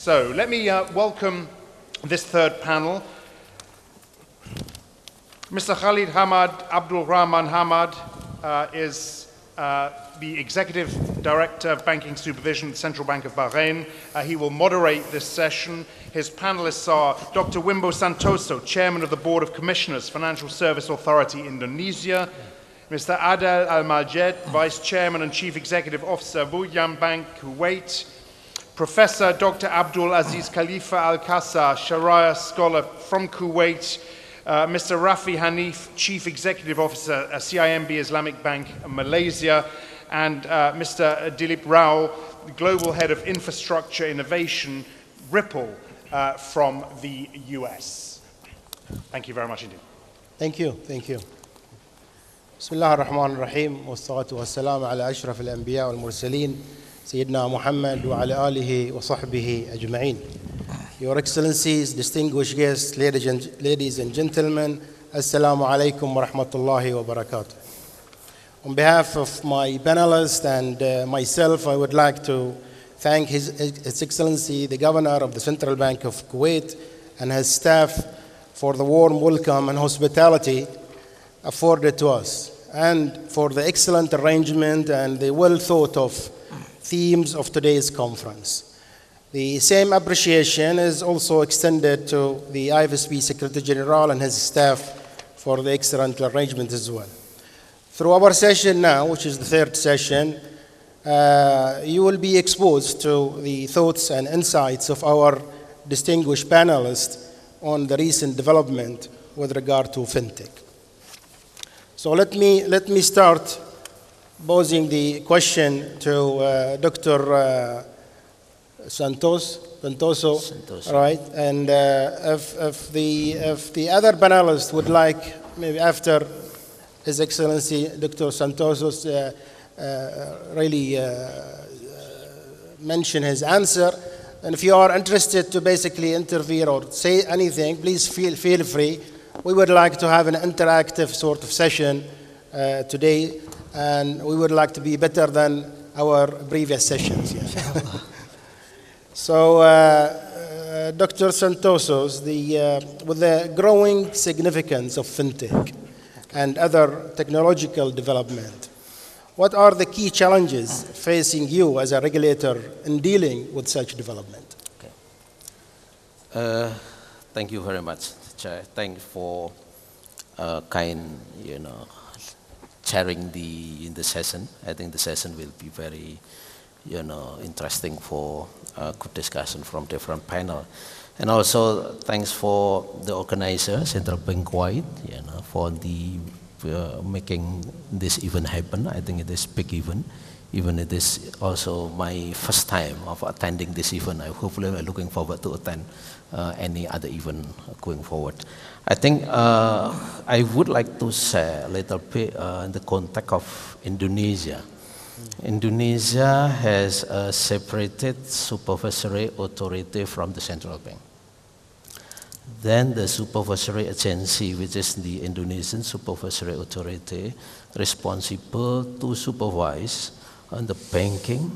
So let me welcome this third panel. Mr. Khalid Hamad Abdul Rahman Hamad is the Executive Director of Banking Supervision at the Central Bank of Bahrain. He will moderate this session. His panelists are Dr. Wimbo Santoso, Chairman of the Board of Commissioners, Financial Service Authority, Indonesia. Mr. Adel Al-Majid, Vice Chairman and Chief Executive Officer, Buyam Bank, Kuwait. Professor Dr. Abdul Aziz Khalifa Al-Qasa, Sharia Scholar from Kuwait. Mr. Rafi Hanif, Chief Executive Officer, CIMB Islamic Bank, Malaysia. And Mr. Dilip Rao, Global Head of Infrastructure Innovation, Ripple, from the US. Thank you very much indeed. Thank you. Thank you. بسم الله الرحمن الرحيم والصلاة والسلام على أشرف الأنبياء والمرسلين سيدنا محمد وعلى آله وصحبه أجمعين. Your Excellencies, distinguished guests, ladies and gentlemen, Assalamu alaikum wa rahmatullahi wa barakatuh. On behalf of my panelists and myself, I would like to thank His Excellency, the Governor of the Central Bank of Kuwait and his staff for the warm welcome and hospitality afforded to us, and for the excellent arrangement and the well thought of themes of today's conference. The same appreciation is also extended to the IFSB Secretary General and his staff for the excellent arrangement as well. Through our session now, which is the third session, you will be exposed to the thoughts and insights of our distinguished panelists on the recent development with regard to FinTech. So let me start posing the question to Dr. Santoso, right? And if the other panelists would like, maybe after His Excellency Dr. Santoso's really mention his answer, and if you are interested to basically intervene or say anything, please feel free. We would like to have an interactive sort of session today, and we would like to be better than our previous sessions. Yeah. So, Dr. Santoso, with the growing significance of FinTech and other technological development, what are the key challenges facing you as a regulator in dealing with such development? Okay. Thank you very much, Chair. Thanks for kind, chairing in the session. I think the session will be very, interesting for good discussion from different panel. And also thanks for the organizer, Central Bank Kuwait, for the making this event happen. I think it is big event. Even it is also my first time of attending this event. Hopefully I'm looking forward to attend any other event going forward. I think I would like to share a little bit in the context of Indonesia. Indonesia has a separated supervisory authority from the central bank. Then the supervisory agency, which is the Indonesian Supervisory Authority, responsible to supervise on the banking,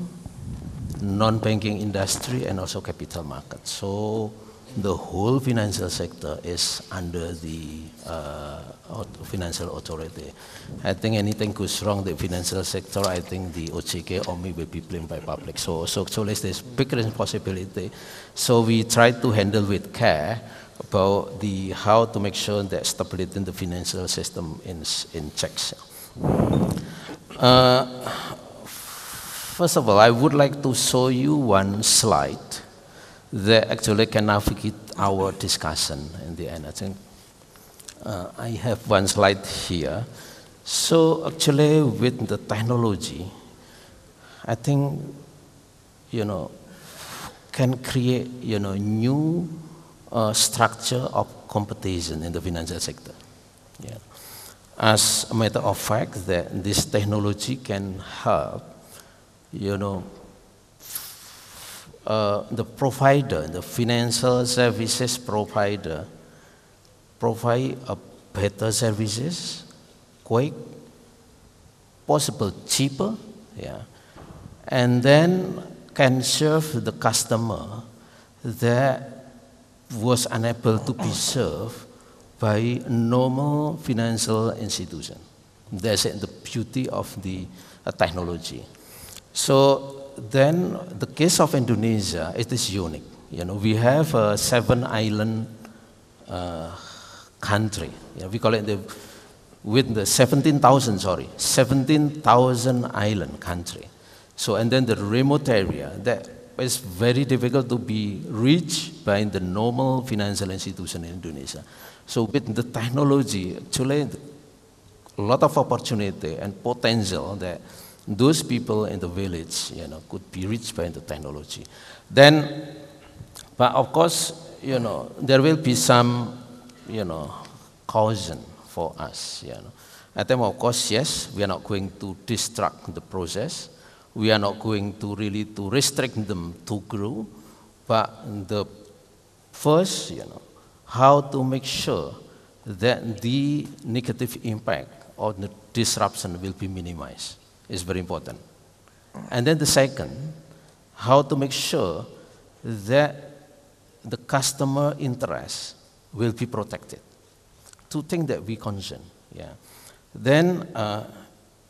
non-banking industry, and also capital market. So the whole financial sector is under the financial authority. I think anything goes wrong in the financial sector, I think the OJK only will be blamed by public. So there's this big responsibility. So we try to handle with care about how to make sure that stability in the financial system is in checks. First of all, I would like to show you one slide that actually can navigate our discussion in the end. I think I have one slide here. So actually with the technology, I think, can create, new structure of competition in the financial sector. Yeah. As a matter of fact, that this technology can help, the provider, the financial services provider, provide a better services, quick, possible cheaper, yeah, and then can serve the customer that was unable to be served by normal financial institution. That's the beauty of the technology. So then the case of Indonesia, it is unique. We have a 7-island country. We call it with the 17,000 island country. So, and then the remote area that is very difficult to be reached by the normal financial institution in Indonesia. So with the technology, actually a lot of opportunity and potential that those people in the village, could be reached by the technology. Then, but of course, there will be some, caution for us, I think, of course, yes, we are not going to distract the process. We are not going to really to restrict them to grow. But the first, how to make sure that the negative impact or the disruption will be minimized is very important. And then the second, how to make sure that the customer interest will be protected. Two things that we concern. Then,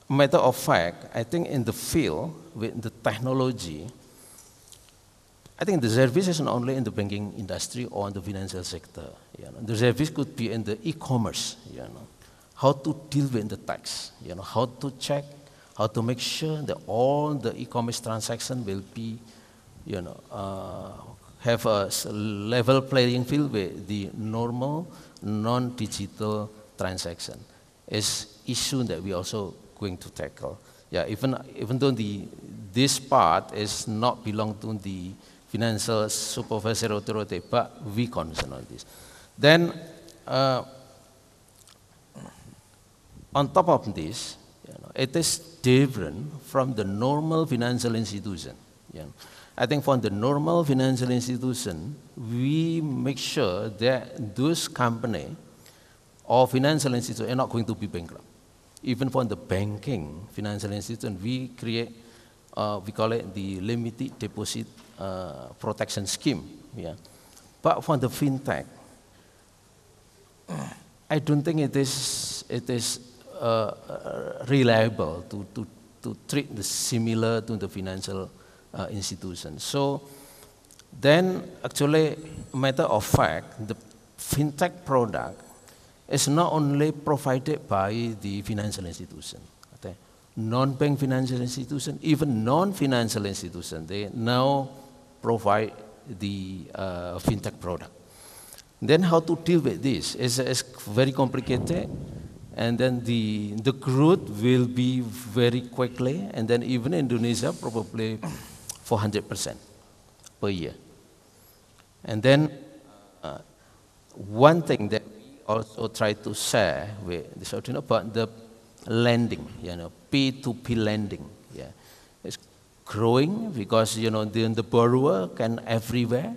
matter of fact, I think in the field with the technology, I think the service is not only in the banking industry or in the financial sector. The service could be in the e-commerce. How to deal with the tax. How to check, how to make sure that all the e-commerce transaction will be, have a level playing field with the normal non-digital transaction. Is issue that we also going to tackle. Even though this part is not belong to the financial supervisory authority, but we concern on this. Then, on top of this, it is different from the normal financial institution. I think for the normal financial institution, we make sure that those company or financial institutions are not going to be bankrupt. Even for the banking financial institution, we create, we call it the limited deposit protection scheme. But for the FinTech, I don't think it is reliable to treat the similar to the financial institution. So then, actually, matter of fact, the FinTech product is not only provided by the financial institution. Okay? Non-bank financial institution, even non-financial institution, they now provide the FinTech product. Then how to deal with this is very complicated, and then the growth will be very quickly, and then even Indonesia probably 400% per year. And then one thing that we also try to share with this about the lending, P2P lending, it's growing because the borrower can everywhere.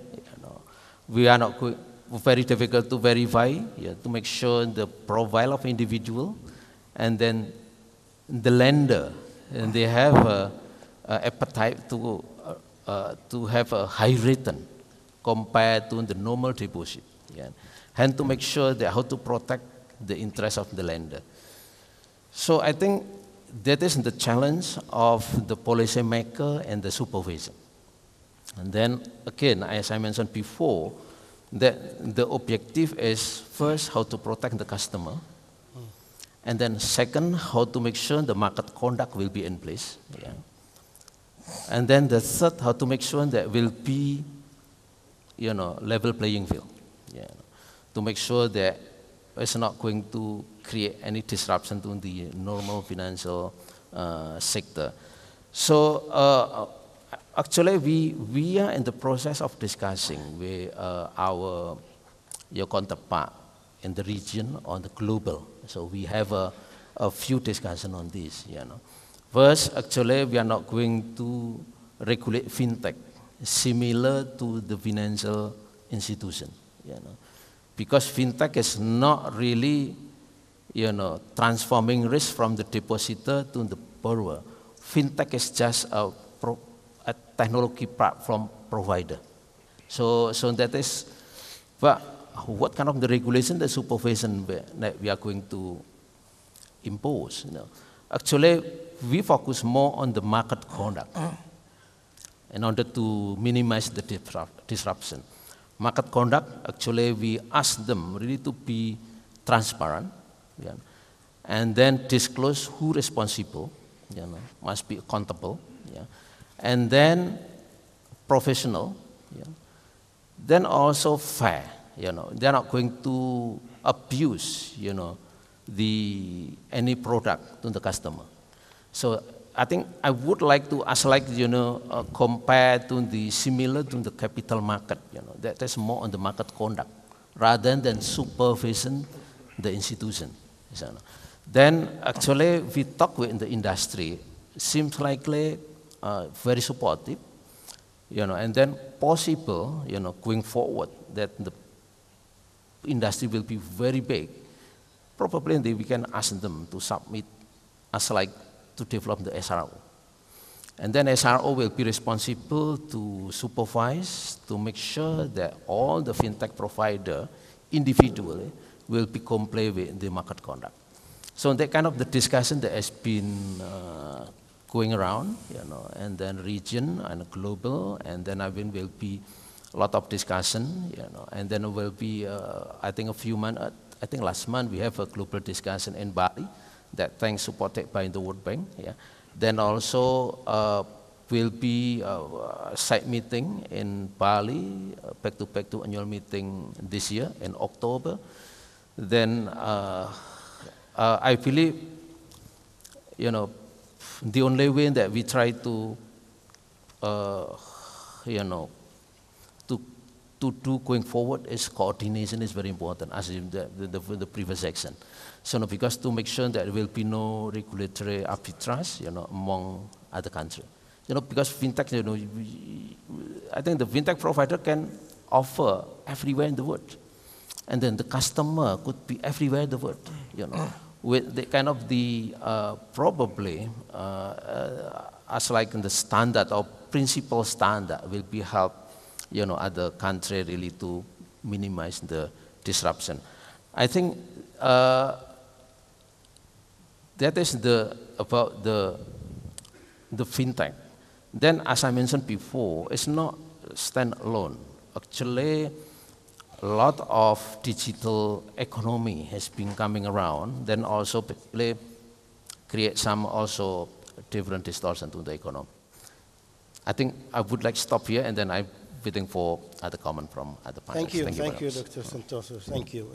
We are not very difficult to verify, to make sure the profile of individual, and then the lender, and they have a appetite to have a high return compared to the normal deposit, and to make sure that how to protect the interest of the lender. So I think that is the challenge of the policymaker and the supervisor. And then again, as I mentioned before, that the objective is first how to protect the customer, and then second, how to make sure the market conduct will be in place. And then the third, how to make sure that will be, level playing field. To make sure that it's not going to create any disruption to the normal financial sector. So actually, we are in the process of discussing with our counterpart in the region on the global. So we have a few discussions on this. First, actually, we are not going to regulate FinTech similar to the financial institution, because FinTech is not really, transforming risk from the depositor to the borrower. FinTech is just a technology platform provider. So that is, well, what kind of the regulation, the supervision that we are going to impose? Actually, we focus more on the market conduct in order to minimize the disruption. Market conduct, actually, we ask them really to be transparent, and then disclose who responsible, must be accountable, and then professional, then also fair. They're not going to abuse, any product to the customer. So I think I would like to ask, like, compare to the similar to the capital market, that's more on the market conduct rather than supervision the institution. Then actually we talk with the industry, seems likely very supportive, and then possible, going forward that the industry will be very big. Probably we can ask them to submit as like to develop the SRO. And then SRO will be responsible to supervise, to make sure that all the fintech provider individually will be comply with the market conduct. So that kind of the discussion that has been going around, and then region and global, and then I think will be a lot of discussion, and then will be, I think a few months, I think last month we have a global discussion in Bali that thanks supported by the World Bank. Then also will be a side meeting in Bali, back to annual meeting this year in October. Then I believe, the only way that we try to, to do going forward is coordination is very important, as in the previous section. So because to make sure that there will be no regulatory arbitrage, among other countries. Because fintech, I think the fintech provider can offer everywhere in the world, and then the customer could be everywhere in the world. With the kind of the probably as like in the standard or principal standard will be help, other country really to minimize the disruption. I think that is about the fintech. Then, as I mentioned before, it's not standalone. Actually, a lot of digital economy has been coming around. Then also create some also different distortion to the economy. I think I would like to stop here, and then I'm waiting for other comment from other panelists. Thank you, Dr. Santoso. Thank you.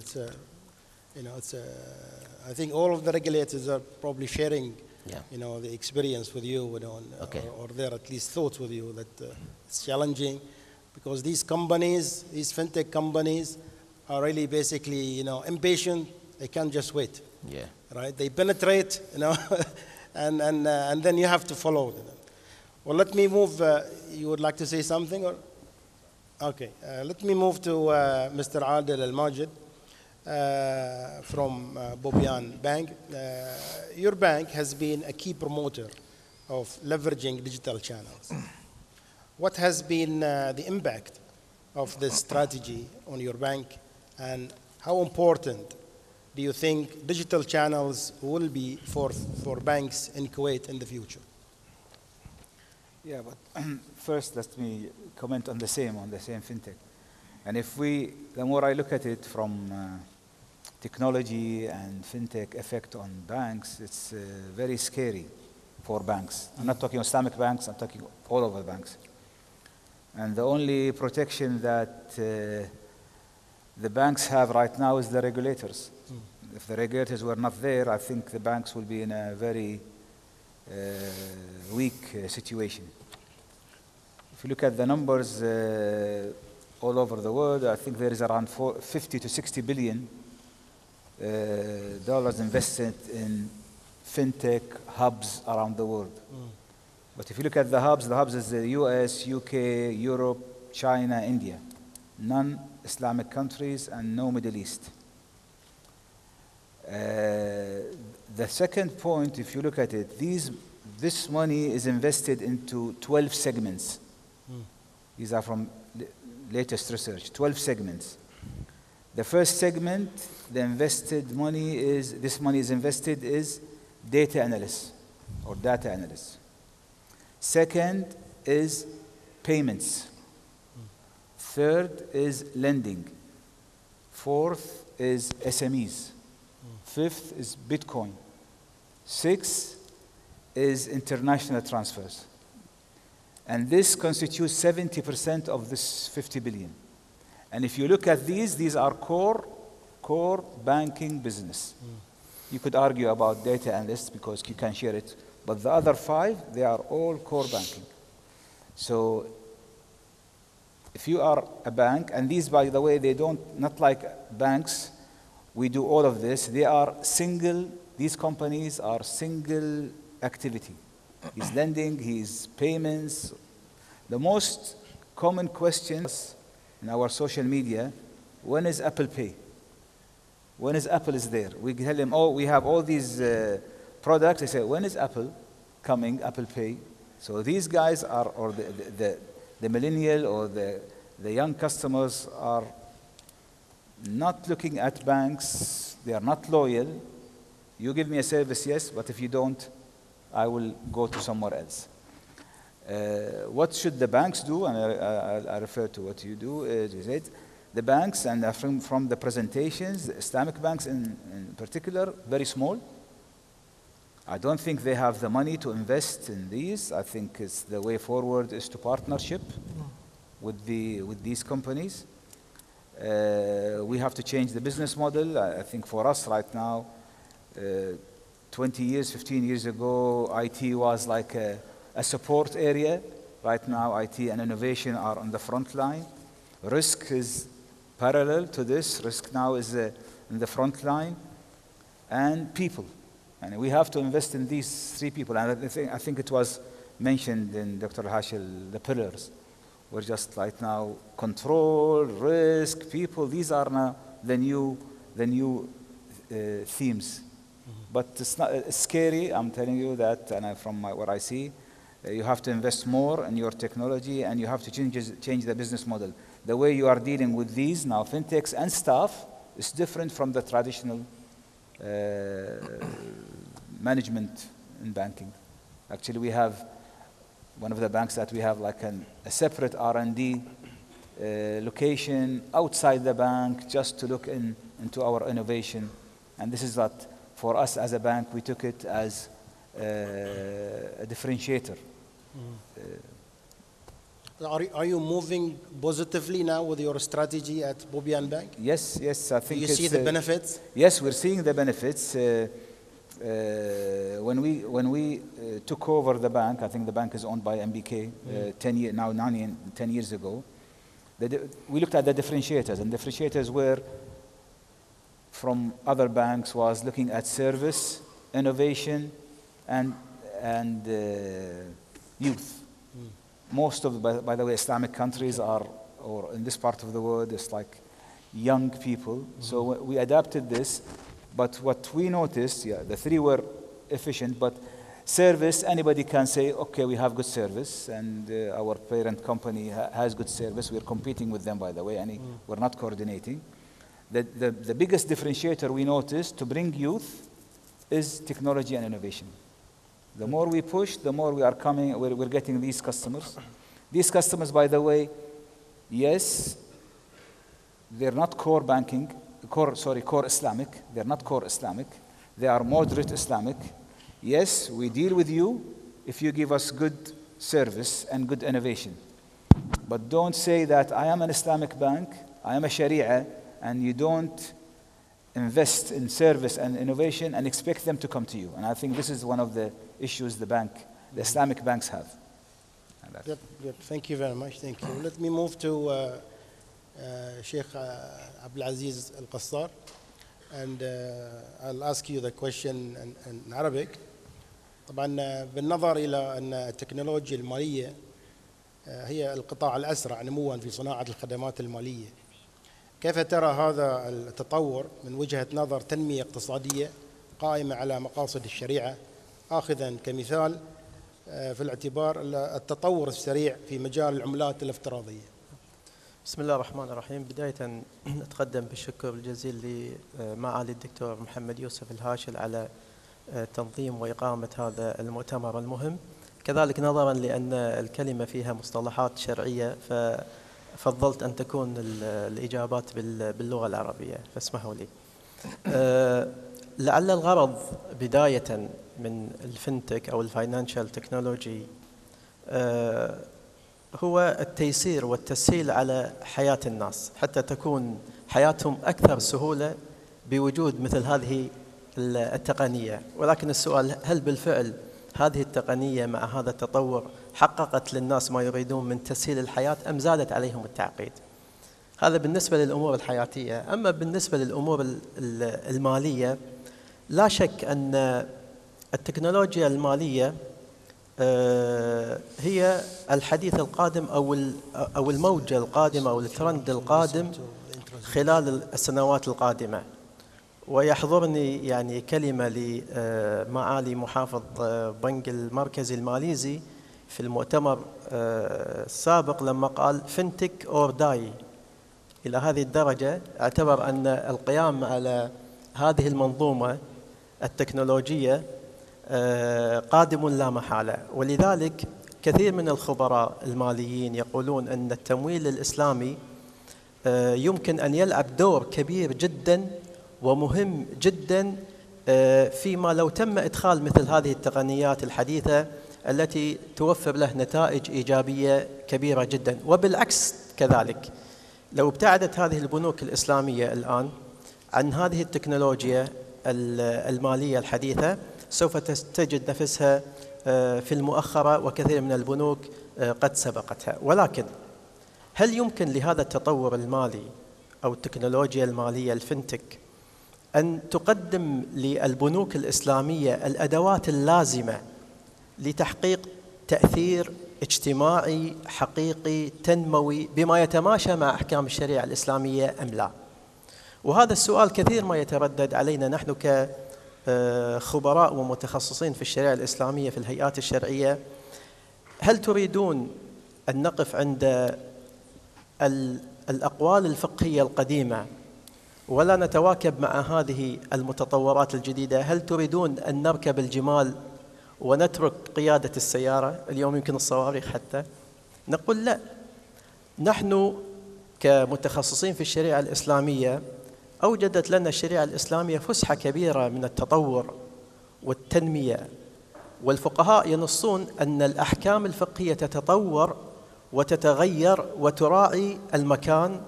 I think all of the regulators are probably sharing, the experience with you, or their at least thoughts with you that it's challenging because these companies, these fintech companies, are really basically, impatient. They can't just wait. Right? They penetrate, and then you have to follow them. Well, let me move. You would like to say something, or? Okay. Let me move to Mr. Adel Al-Majid from Bobian Bank. Your bank has been a key promoter of leveraging digital channels. What has been the impact of this strategy on your bank, and how important do you think digital channels will be for banks in Kuwait in the future? Yeah, but first let me comment on the same fintech. And the more I look at it from technology and fintech effect on banks, it's very scary for banks. I'm not talking Islamic banks, I'm talking all over banks. And the only protection that the banks have right now is the regulators. If the regulators were not there, I think the banks will be in a very weak situation. If you look at the numbers all over the world, I think there is around 50 to 60 billion dollars invested in fintech hubs around the world. But if you look at the hubs is the US, UK, Europe, China, India. None Islamic countries and no Middle East. The second point, if you look at it, this money is invested into 12 segments. These are from latest research, 12 segments. The first segment, the invested money is, this money is invested is data analysts or data analysts. Second is payments. Third is lending. Fourth is SMEs. Fifth is Bitcoin. Sixth is international transfers. And this constitutes 70% of this 50 billion. And if you look at these are core banking business. You could argue about data analysts because you can share it, but the other 5, they are all core banking. So if you are a bank, and these, by the way, they don't, not like banks, we do all of this. They are single, these companies are single activity. He's lending, he's payments. The most common questions in our social media, when is Apple Pay? When is Apple is there? We tell them, oh, we have all these products. They say, when is Apple coming, Apple Pay? So these guys are, or the millennial or the young customers are not looking at banks. They are not loyal. You give me a service, yes, but if you don't, I will go to somewhere else. What should the banks do? And I refer to what you do, is it the banks, and from the presentations, the Islamic banks in particular, very small. I don't think they have the money to invest in these. I think it's the way forward is to partnership with these companies. We have to change the business model. I think for us right now, 20 years, 15 years ago, IT was like a support area. Right now, IT and innovation are on the front line. Risk is parallel to this. Risk now is in the front line. And people. And we have to invest in these 3 people. And I think it was mentioned in Dr. Hashil, the pillars. We're just right now control, risk, people. These are now the new themes. But it's scary. I'm telling you that, and from what I see, you have to invest more in your technology, and you have to change the business model. The way you are dealing with these now, fintechs and staff, is different from the traditional management in banking. Actually, we have one of the banks that we have like a separate R&D location outside the bank just to look into our innovation. And this is what, for us as a bank, we took it as a differentiator. Are you moving positively now with your strategy at Bobian Bank? Yes, I think you see the benefits? Yes, we're seeing the benefits. When we took over the bank, I think the bank is owned by MBK 10 years ago. We looked at the differentiators, and differentiators were from other banks was looking at service, innovation, and youth. Most of, by the way, Islamic countries are, or in this part of the world, it's like young people. So we adapted this. But what we noticed, the 3 were efficient, but service, anybody can say, okay, we have good service, and our parent company has good service. We're competing with them, by the way, and we're not coordinating. The biggest differentiator we noticed to bring youth is technology and innovation. The more we push, the more we are coming, we're getting these customers. These customers, by the way, yes, they're not core banking, core Islamic. They're not core Islamic. They are moderate Islamic. Yes, we deal with you if you give us good service and good innovation. But don't say that I am an Islamic bank, I am a Sharia, and you don't invest in service and innovation and expect them to come to you. And I think this is one of the issues the Islamic banks have. Good. Thank you very much. Thank you. Let me move to Sheikh Abdulaziz Al-Qassar, and I'll ask you the question in Arabic. طبعا بالنظر إلى أن التكنولوجيا المالية هي القطاع الأسرع نمواً في صناعة الخدمات المالية. كيف ترى هذا التطور من وجهة نظر تنمية اقتصادية قائمة على مقاصد الشريعة، آخذاً كمثال في الاعتبار التطور السريع في مجال العملات الافتراضية. بسم الله الرحمن الرحيم. بداية أتقدم بالشكر الجزيل لمعالي الدكتور محمد يوسف الهاشل على تنظيم وإقامة هذا المؤتمر المهم. كذلك نظرا لأن الكلمة فيها مصطلحات شرعية ففضلت أن تكون الإجابات باللغة العربية، فاسمحوا لي. لعل الغرض بداية من الفinTech أو الفاينانشال تكنولوجي هو التيسير والتسهيل على حياة الناس حتى تكون حياتهم أكثر سهولة بوجود مثل هذه التقنية. ولكن السؤال، هل بالفعل هذه التقنية مع هذا التطور حققت للناس ما يريدون من تسهيل الحياة أم زادت عليهم التعقيد؟ هذا بالنسبة للأمور الحياتية. أما بالنسبة للأمور المالية، لا شك أن التكنولوجيا المالية هي الحديث القادم أو الموجة القادمة أو الترند القادم خلال السنوات القادمة. ويحضرني يعني كلمة لمعالي محافظ بنك المركزي الماليزي في المؤتمر السابق لما قال FinTech or die. إلى هذه الدرجة اعتبر أن القيام على هذه المنظومة التكنولوجية قادم لا محالة. ولذلك كثير من الخبراء الماليين يقولون أن التمويل الإسلامي يمكن أن يلعب دور كبير جدا ومهم جدا فيما لو تم إدخال مثل هذه التقنيات الحديثة التي توفر له نتائج إيجابية كبيرة جدا. وبالعكس كذلك، لو ابتعدت هذه البنوك الإسلامية الآن عن هذه التكنولوجيا المالية الحديثة سوف تجد نفسها في المؤخرة، وكثير من البنوك قد سبقتها. ولكن هل يمكن لهذا التطور المالي أو التكنولوجيا المالية الفinTech أن تقدم للبنوك الإسلامية الأدوات اللازمة لتحقيق تأثير اجتماعي حقيقي تنموي بما يتماشى مع أحكام الشريعة الإسلامية أم لا؟ وهذا السؤال كثير ما يتردد علينا نحن كخبراء ومتخصصين في الشريعة الإسلامية في الهيئات الشرعية. هل تريدون أن نقف عند الأقوال الفقهية القديمة ولا نتواكب مع هذه المتطورات الجديدة؟ هل تريدون أن نركب الجمال ونترك قيادة السيارة؟ اليوم يمكن الصواريخ حتى. نقول لا، نحن كمتخصصين في الشريعة الإسلامية أوجدت لنا الشريعة الإسلامية فسحة كبيرة من التطور والتنمية، والفقهاء ينصون أن الأحكام الفقهية تتطور وتتغير وتراعي المكان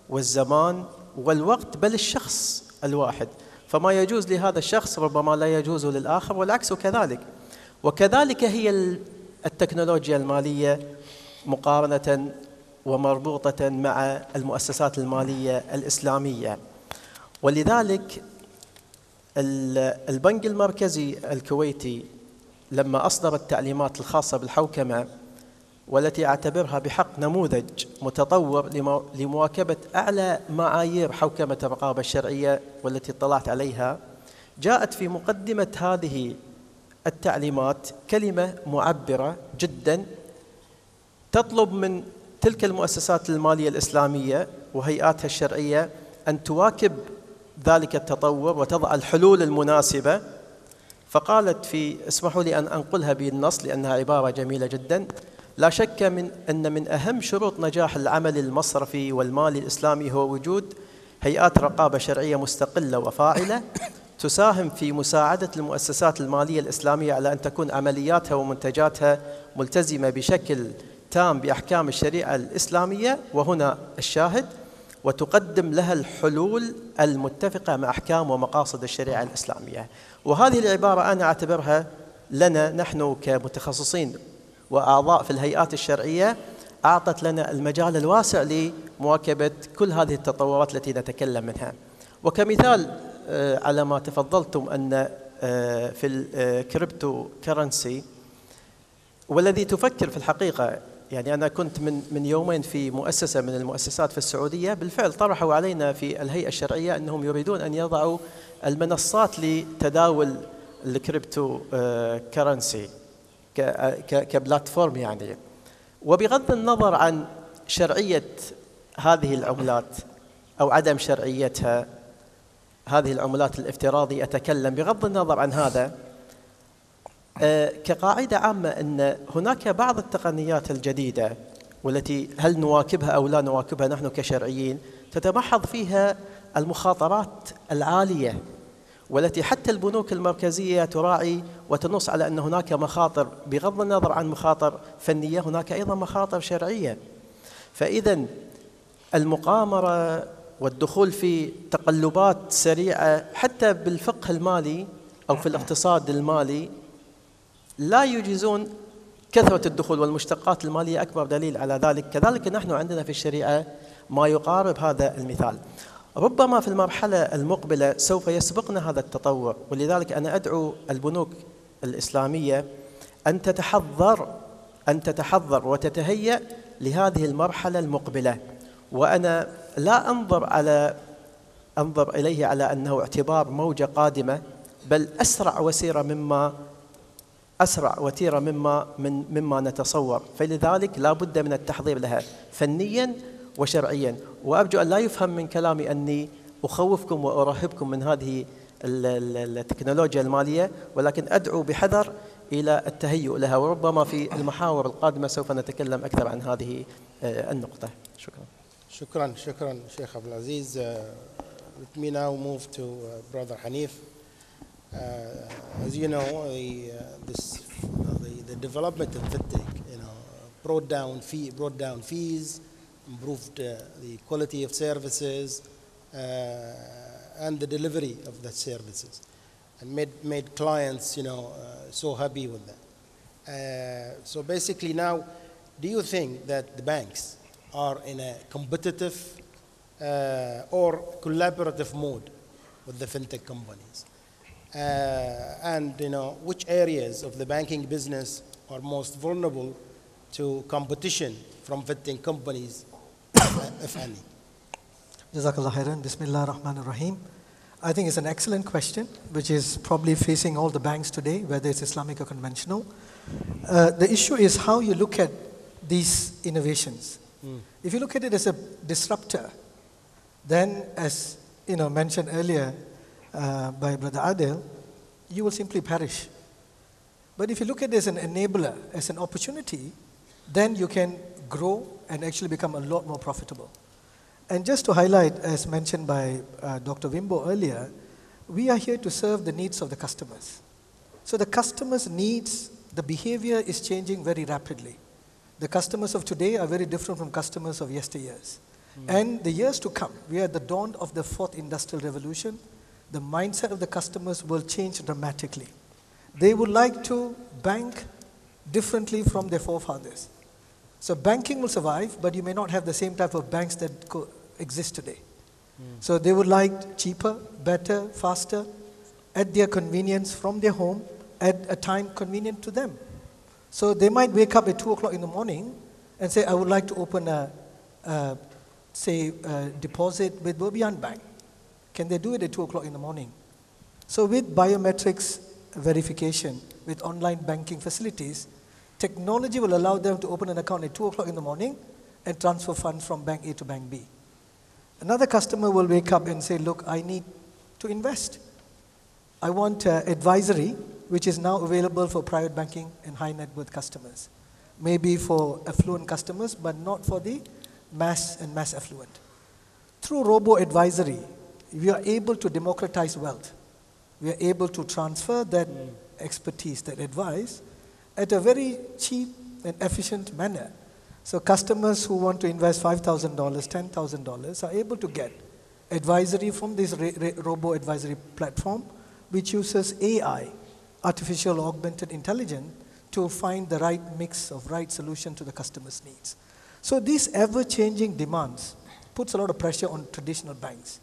والزمان والوقت بل الشخص الواحد، فما يجوز لهذا الشخص ربما لا يجوز للآخر والعكس كذلك. وكذلك هي التكنولوجيا المالية مقارنة ومربوطة مع المؤسسات المالية الإسلامية. ولذلك البنك المركزي الكويتي لما أصدر التعليمات الخاصة بالحوكمة، والتي أعتبرها بحق نموذج متطور لمواكبة أعلى معايير حوكمة الرقابة الشرعية والتي اطلعت عليها، جاءت في مقدمة هذه التعليمات كلمة معبرة جدا تطلب من تلك المؤسسات المالية الإسلامية وهيئاتها الشرعية أن تواكب ذلك التطور وتضع الحلول المناسبة. فقالت اسمحوا لي أن أنقلها بالنص لأنها عبارة جميلة جدا: لا شك أن من أهم شروط نجاح العمل المصرفي والمالي الإسلامي هو وجود هيئات رقابة شرعية مستقلة وفاعلة تساهم في مساعدة المؤسسات المالية الإسلامية على أن تكون عملياتها ومنتجاتها ملتزمة بشكل تام بأحكام الشريعة الإسلامية، وهنا الشاهد، وتقدم لها الحلول المتفقة مع أحكام ومقاصد الشريعة الإسلامية. وهذه العبارة أنا أعتبرها لنا نحن كمتخصصين وأعضاء في الهيئات الشرعية أعطت لنا المجال الواسع لمواكبة كل هذه التطورات التي نتكلم منها. وكمثال على ما تفضلتم أن في الكريبتو كرنسي، والذي تفكر في الحقيقة، يعني أنا كنت من يومين في مؤسسة من المؤسسات في السعودية، بالفعل طرحوا علينا في الهيئة الشرعية أنهم يريدون أن يضعوا المنصات لتداول الكريبتو كرنسي كبلاتفورم يعني. وبغض النظر عن شرعية هذه العملات أو عدم شرعيتها، هذه العملات الافتراضية أتكلم بغض النظر عن هذا، كقاعدة عامة أن هناك بعض التقنيات الجديدة والتي هل نواكبها أو لا نواكبها نحن كشرعيين تتمحض فيها المخاطرات العالية، والتي حتى البنوك المركزية تراعي وتنص على أن هناك مخاطر بغض النظر عن مخاطر فنية، هناك أيضا مخاطر شرعية. فإذا المقامرة والدخول في تقلبات سريعة حتى بالفقه المالي أو في الاقتصاد المالي لا يجيزون كثرة الدخول، والمشتقات المالية أكبر دليل على ذلك. كذلك نحن عندنا في الشريعة ما يقارب هذا المثال. ربما في المرحلة المقبلة سوف يسبقنا هذا التطور، ولذلك أنا أدعو البنوك الإسلامية أن تتحضر وتتهيأ لهذه المرحلة المقبلة. وأنا لا أنظر إليه على أنه اعتبار موجة قادمة، بل أسرع وتيرة مما نتصور. فلذلك لا بد من التحضير لها فنيا وشرعيا. وأرجو أن لا يفهم من كلامي أني أخوفكم وأرهبكم من هذه التكنولوجيا المالية، ولكن أدعو بحذر إلى التهيؤ لها، وربما في المحاور القادمة سوف نتكلم أكثر عن هذه النقطة. شكرا. شكرا Sheikh Abdul Aziz. Let me now move to Brother Hanif. As you know, the development of FinTech, brought down fees, improved the quality of services, and the delivery of the services, and made clients, so happy with that. So basically now, do you think that the banks are in a competitive or collaborative mode with the FinTech companies? And which areas of the banking business are most vulnerable to competition from FinTech companies, if any? Jazakallah khairan. Bismillah ar-Rahman ar-Rahim. I think it's an excellent question, which is probably facing all the banks today, whether it's Islamic or conventional. The issue is how you look at these innovations. If you look at it as a disruptor, then as mentioned earlier by Brother Adil, you will simply perish. But if you look at it as an enabler, as an opportunity, then you can grow and actually become a lot more profitable. And just to highlight, as mentioned by Dr. Wimbo earlier, we are here to serve the needs of the customers. So the customers' needs, the behavior is changing very rapidly. The customers of today are very different from customers of yesteryears. And the years to come, we are at the dawn of the fourth industrial revolution. The mindset of the customers will change dramatically. They would like to bank differently from their forefathers. So banking will survive, but you may not have the same type of banks that exist today. So they would like cheaper, better, faster, at their convenience from their home, at a time convenient to them. So they might wake up at 2 o'clock in the morning and say, I would like to open a deposit with Bobian Bank. Can they do it at 2 o'clock in the morning? So with biometrics verification, with online banking facilities, technology will allow them to open an account at 2 o'clock in the morning and transfer funds from bank A to bank B. Another customer will wake up and say, look, I need to invest. I want advisory, which is now available for private banking and high net worth customers. Maybe for affluent customers, but not for the mass and mass affluent. Through robo-advisory, we are able to democratize wealth. We are able to transfer that expertise, that advice, at a very cheap and efficient manner. So customers who want to invest $5,000, $10,000 are able to get advisory from this robo-advisory platform, which uses AI, artificial augmented intelligence, to find the right mix of right solution to the customer's needs. So these ever-changing demands puts a lot of pressure on traditional banks.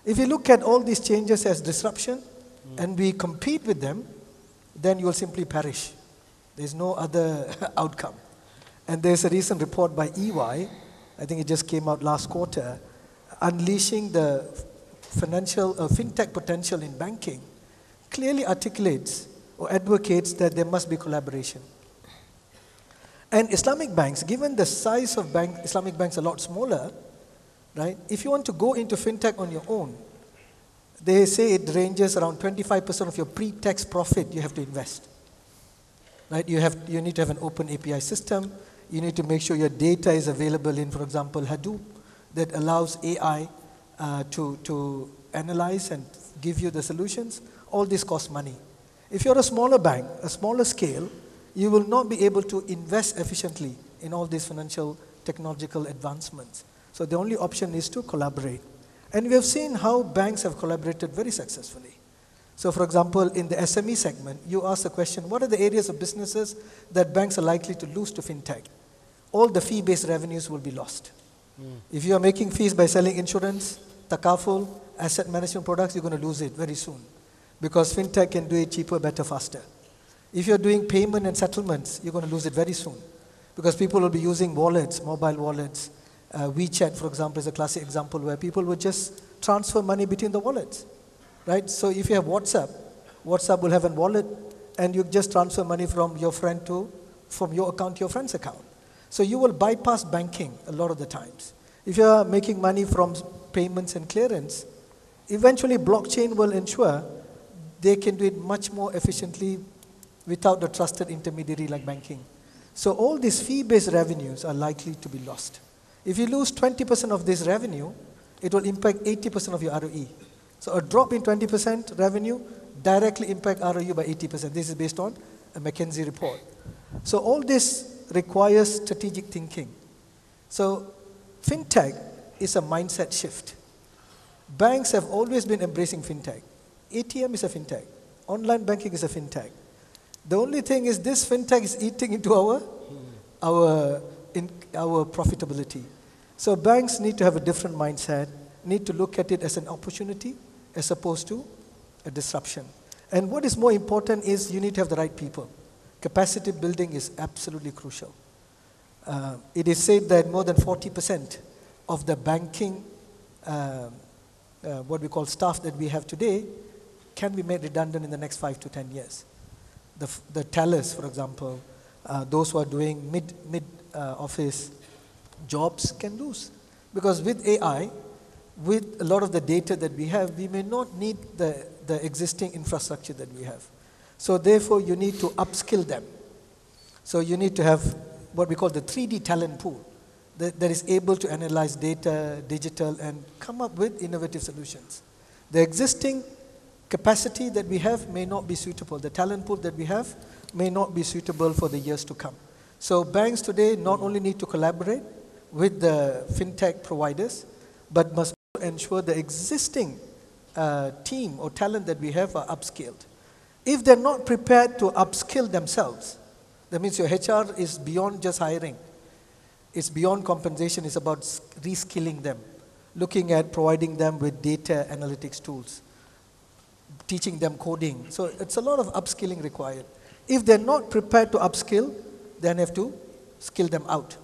If you look at all these changes as disruption and we compete with them, then you will simply perish. There's no other outcome. And there's a recent report by EY, I think it just came out last quarter, unleashing the financial fintech potential in banking, clearly articulates or advocates that there must be collaboration. And Islamic banks, given the size of Islamic banks a lot smaller, right? If you want to go into FinTech on your own, they say it ranges around 25% of your pre-tax profit you have to invest. Right? You need to have an open API system. You need to make sure your data is available in, for example, Hadoop, that allows AI to analyze and give you the solutions. All this costs money. If you're a smaller bank, a smaller scale, you will not be able to invest efficiently in all these financial technological advancements. So the only option is to collaborate. And we have seen how banks have collaborated very successfully. So for example, in the SME segment, you ask the question, what are the areas of businesses that banks are likely to lose to FinTech? All the fee-based revenues will be lost. If you are making fees by selling insurance, takaful, asset management products, you're going to lose it very soon. Because FinTech can do it cheaper, better, faster. If you're doing payment and settlements, you're going to lose it very soon. Because people will be using wallets, mobile wallets. WeChat, for example, is a classic example where people would just transfer money between the wallets. Right? So if you have WhatsApp, WhatsApp will have a wallet and you just transfer money from your friend from your account to your friend's account. So you will bypass banking a lot of the times. If you are making money from payments and clearance, eventually blockchain will ensure they can do it much more efficiently without the trusted intermediary like banking. So all these fee-based revenues are likely to be lost. If you lose 20% of this revenue, it will impact 80% of your ROE. So a drop in 20% revenue directly impact ROE by 80%. This is based on a McKinsey report. So all this requires strategic thinking. So FinTech is a mindset shift. Banks have always been embracing FinTech. ATM is a FinTech. Online banking is a FinTech. The only thing is this FinTech is eating into our profitability. So banks need to have a different mindset, need to look at it as an opportunity as opposed to a disruption. And what is more important is you need to have the right people. Capacity building is absolutely crucial. It is said that more than 40% of the banking, what we call staff that we have today, can be made redundant in the next 5 to 10 years. The tellers, for example, those who are doing mid-office jobs can lose. Because with AI, with a lot of the data that we have, we may not need the existing infrastructure that we have. So therefore, you need to upskill them. So you need to have what we call the 3D talent pool that is able to analyze data, digital, and come up with innovative solutions. The existing capacity that we have may not be suitable. The talent pool that we have may not be suitable for the years to come. So banks today not only need to collaborate with the FinTech providers, but must ensure the existing team or talent that we have are upskilled. If they're not prepared to upskill themselves, that means your HR is beyond just hiring. It's beyond compensation. It's about reskilling them, looking at providing them with data analytics tools, teaching them coding. So it's a lot of upskilling required. If they're not prepared to upskill, then have to skill them out.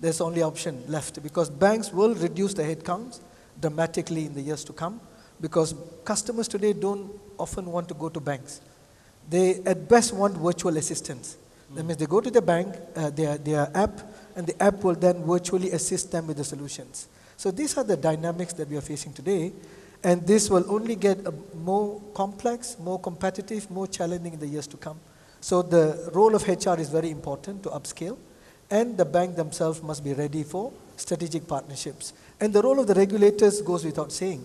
There's only option left because banks will reduce the headcounts dramatically in the years to come because customers today don't often want to go to banks. They at best want virtual assistants. That means they go to the bank, their app, and the app will then virtually assist them with the solutions. So these are the dynamics that we are facing today, and this will only get more complex, more competitive, more challenging in the years to come. So the role of HR is very important to upscale, and the bank themselves must be ready for strategic partnerships. And the role of the regulators goes without saying.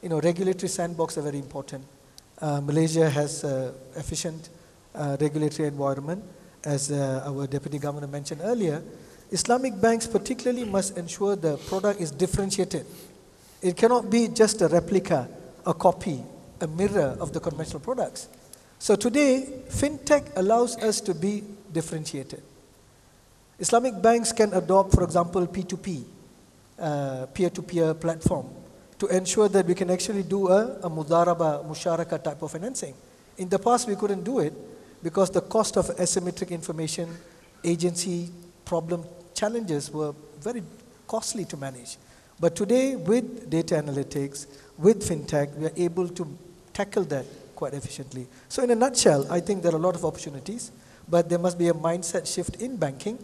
You know, regulatory sandbox are very important. Malaysia has efficient regulatory environment, as our Deputy Governor mentioned earlier. Islamic banks particularly must ensure the product is differentiated. It cannot be just a replica, a copy, a mirror of the conventional products. So today, FinTech allows us to be differentiated. Islamic banks can adopt, for example, P2P, peer-to-peer platform, to ensure that we can actually do a mudaraba, musharaka type of financing. In the past, we couldn't do it because the cost of asymmetric information, agency problem challenges were very costly to manage. But today, with data analytics, with FinTech, we are able to tackle that quite efficiently. So in a nutshell, I think there are a lot of opportunities, but there must be a mindset shift in banking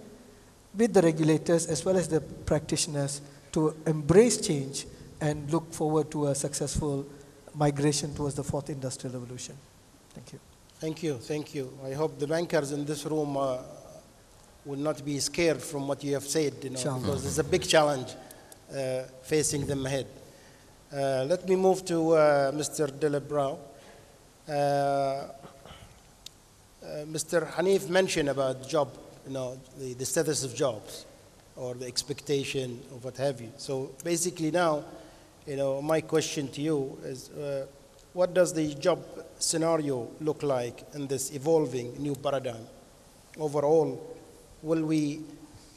with the regulators as well as the practitioners to embrace change and look forward to a successful migration towards the fourth industrial revolution. Thank you. Thank you, thank you. I hope the bankers in this room will not be scared from what you have said, because it's a big challenge facing them ahead. Let me move to Mr. Delabrow. Mr. Hanif mentioned about job, the status of jobs or the expectation of what have you. So basically now, my question to you is, what does the job scenario look like in this evolving new paradigm? Overall, will we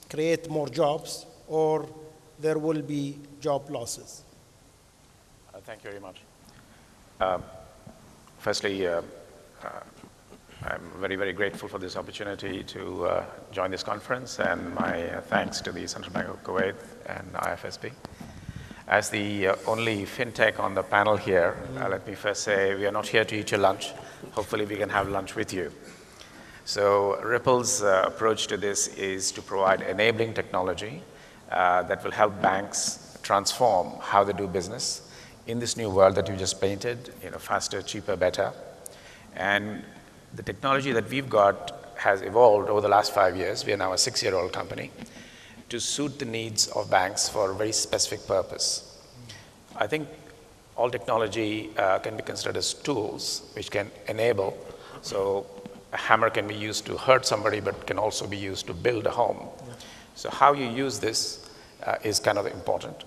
create more jobs or there will be job losses? Thank you very much. Firstly, I'm very, very grateful for this opportunity to join this conference, and my thanks to the Central Bank of Kuwait and IFSB. As the only FinTech on the panel here, let me first say we are not here to eat your lunch. Hopefully we can have lunch with you. So Ripple's approach to this is to provide enabling technology that will help banks transform how they do business in this new world that you just painted, faster, cheaper, better. And the technology that we've got has evolved over the last 5 years. We are now a 6-year-old company to suit the needs of banks for a very specific purpose. I think all technology can be considered as tools which can enable. So a hammer can be used to hurt somebody, but can also be used to build a home. So how you use this is kind of important.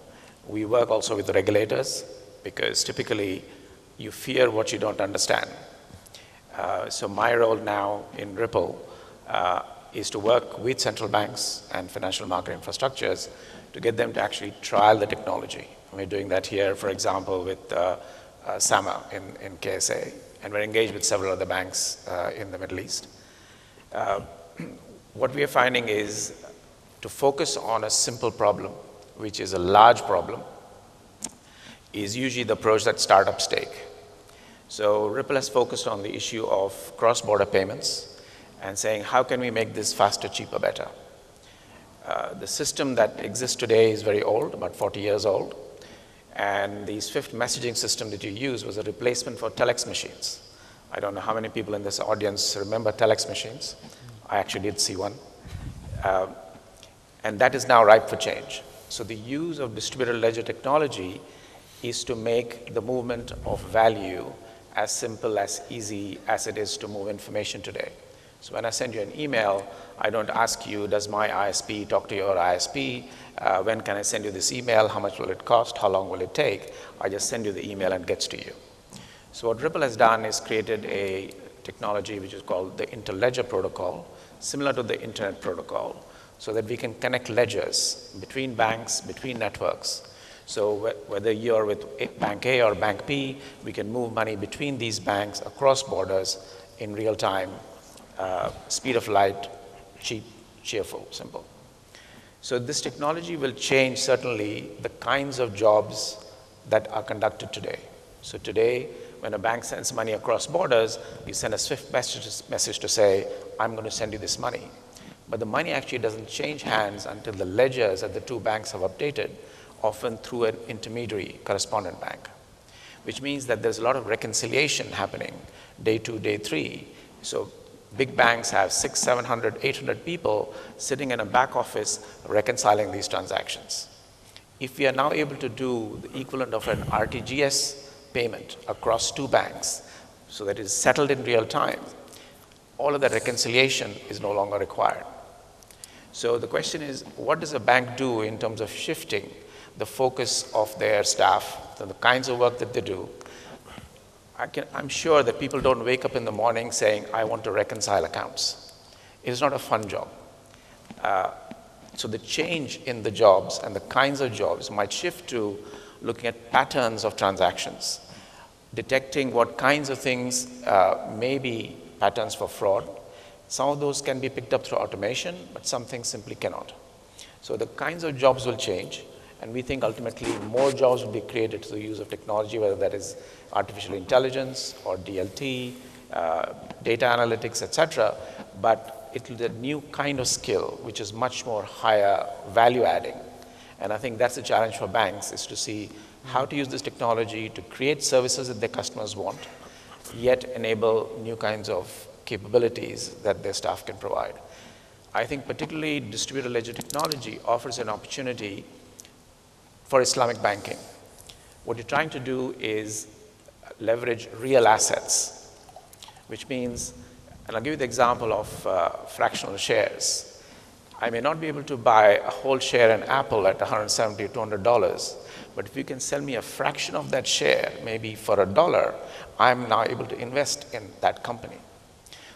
We work also with the regulators, because typically you fear what you don't understand. So my role now in Ripple is to work with central banks and financial market infrastructures to get them to actually trial the technology. We're doing that here, for example, with SAMA in KSA, and we're engaged with several other banks in the Middle East. What we are finding is to focus on a simple problem, which is a large problem, is usually the approach that startups take. So Ripple has focused on the issue of cross-border payments and saying, how can we make this faster, cheaper, better? The system that exists today is very old, about 40 years old. And the SWIFT messaging system that you use was a replacement for telex machines. I don't know how many people in this audience remember telex machines. I actually did see one. And that is now ripe for change. So the use of distributed ledger technology is to make the movement of value as simple, as easy as it is to move information today. So when I send you an email, I don't ask you, does my ISP talk to your ISP? When can I send you this email? How much will it cost? How long will it take? I just send you the email and it gets to you. So what Ripple has done is created a technology which is called the Interledger Protocol, similar to the Internet Protocol, so that we can connect ledgers between banks, between networks. So whether you're with Bank A or Bank B, we can move money between these banks across borders in real time, speed of light, cheap, cheerful, simple. So this technology will change certainly the kinds of jobs that are conducted today. So today, when a bank sends money across borders, you send a SWIFT message to say, I'm going to send you this money. But the money actually doesn't change hands until the ledgers that the two banks have updated, often through an intermediary correspondent bank, which means that there's a lot of reconciliation happening day 2, day 3. So big banks have 600, 700, 800 people sitting in a back office reconciling these transactions. If we are now able to do the equivalent of an RTGS payment across 2 banks, so that it is settled in real time, all of that reconciliation is no longer required. So the question is, what does a bank do in terms of shifting the focus of their staff, the kinds of work that they do? I'm sure that people don't wake up in the morning saying, I want to reconcile accounts. It is not a fun job. So the change in the jobs and the kinds of jobs might shift to looking at patterns of transactions, detecting what kinds of things may be patterns for fraud. Some of those can be picked up through automation, but some things simply cannot. So the kinds of jobs will change. And we think ultimately more jobs will be created through the use of technology, whether that is artificial intelligence or DLT, data analytics, etc. But it will be a new kind of skill, which is much more higher value adding. And I think that's the challenge for banks, is to see how to use this technology to create services that their customers want, yet enable new kinds of capabilities that their staff can provide. I think particularly distributed ledger technology offers an opportunity for Islamic banking. What you're trying to do is leverage real assets, which means, and I'll give you the example of fractional shares. I may not be able to buy a whole share in Apple at $170 or $200, but if you can sell me a fraction of that share, maybe for $1, I'm now able to invest in that company.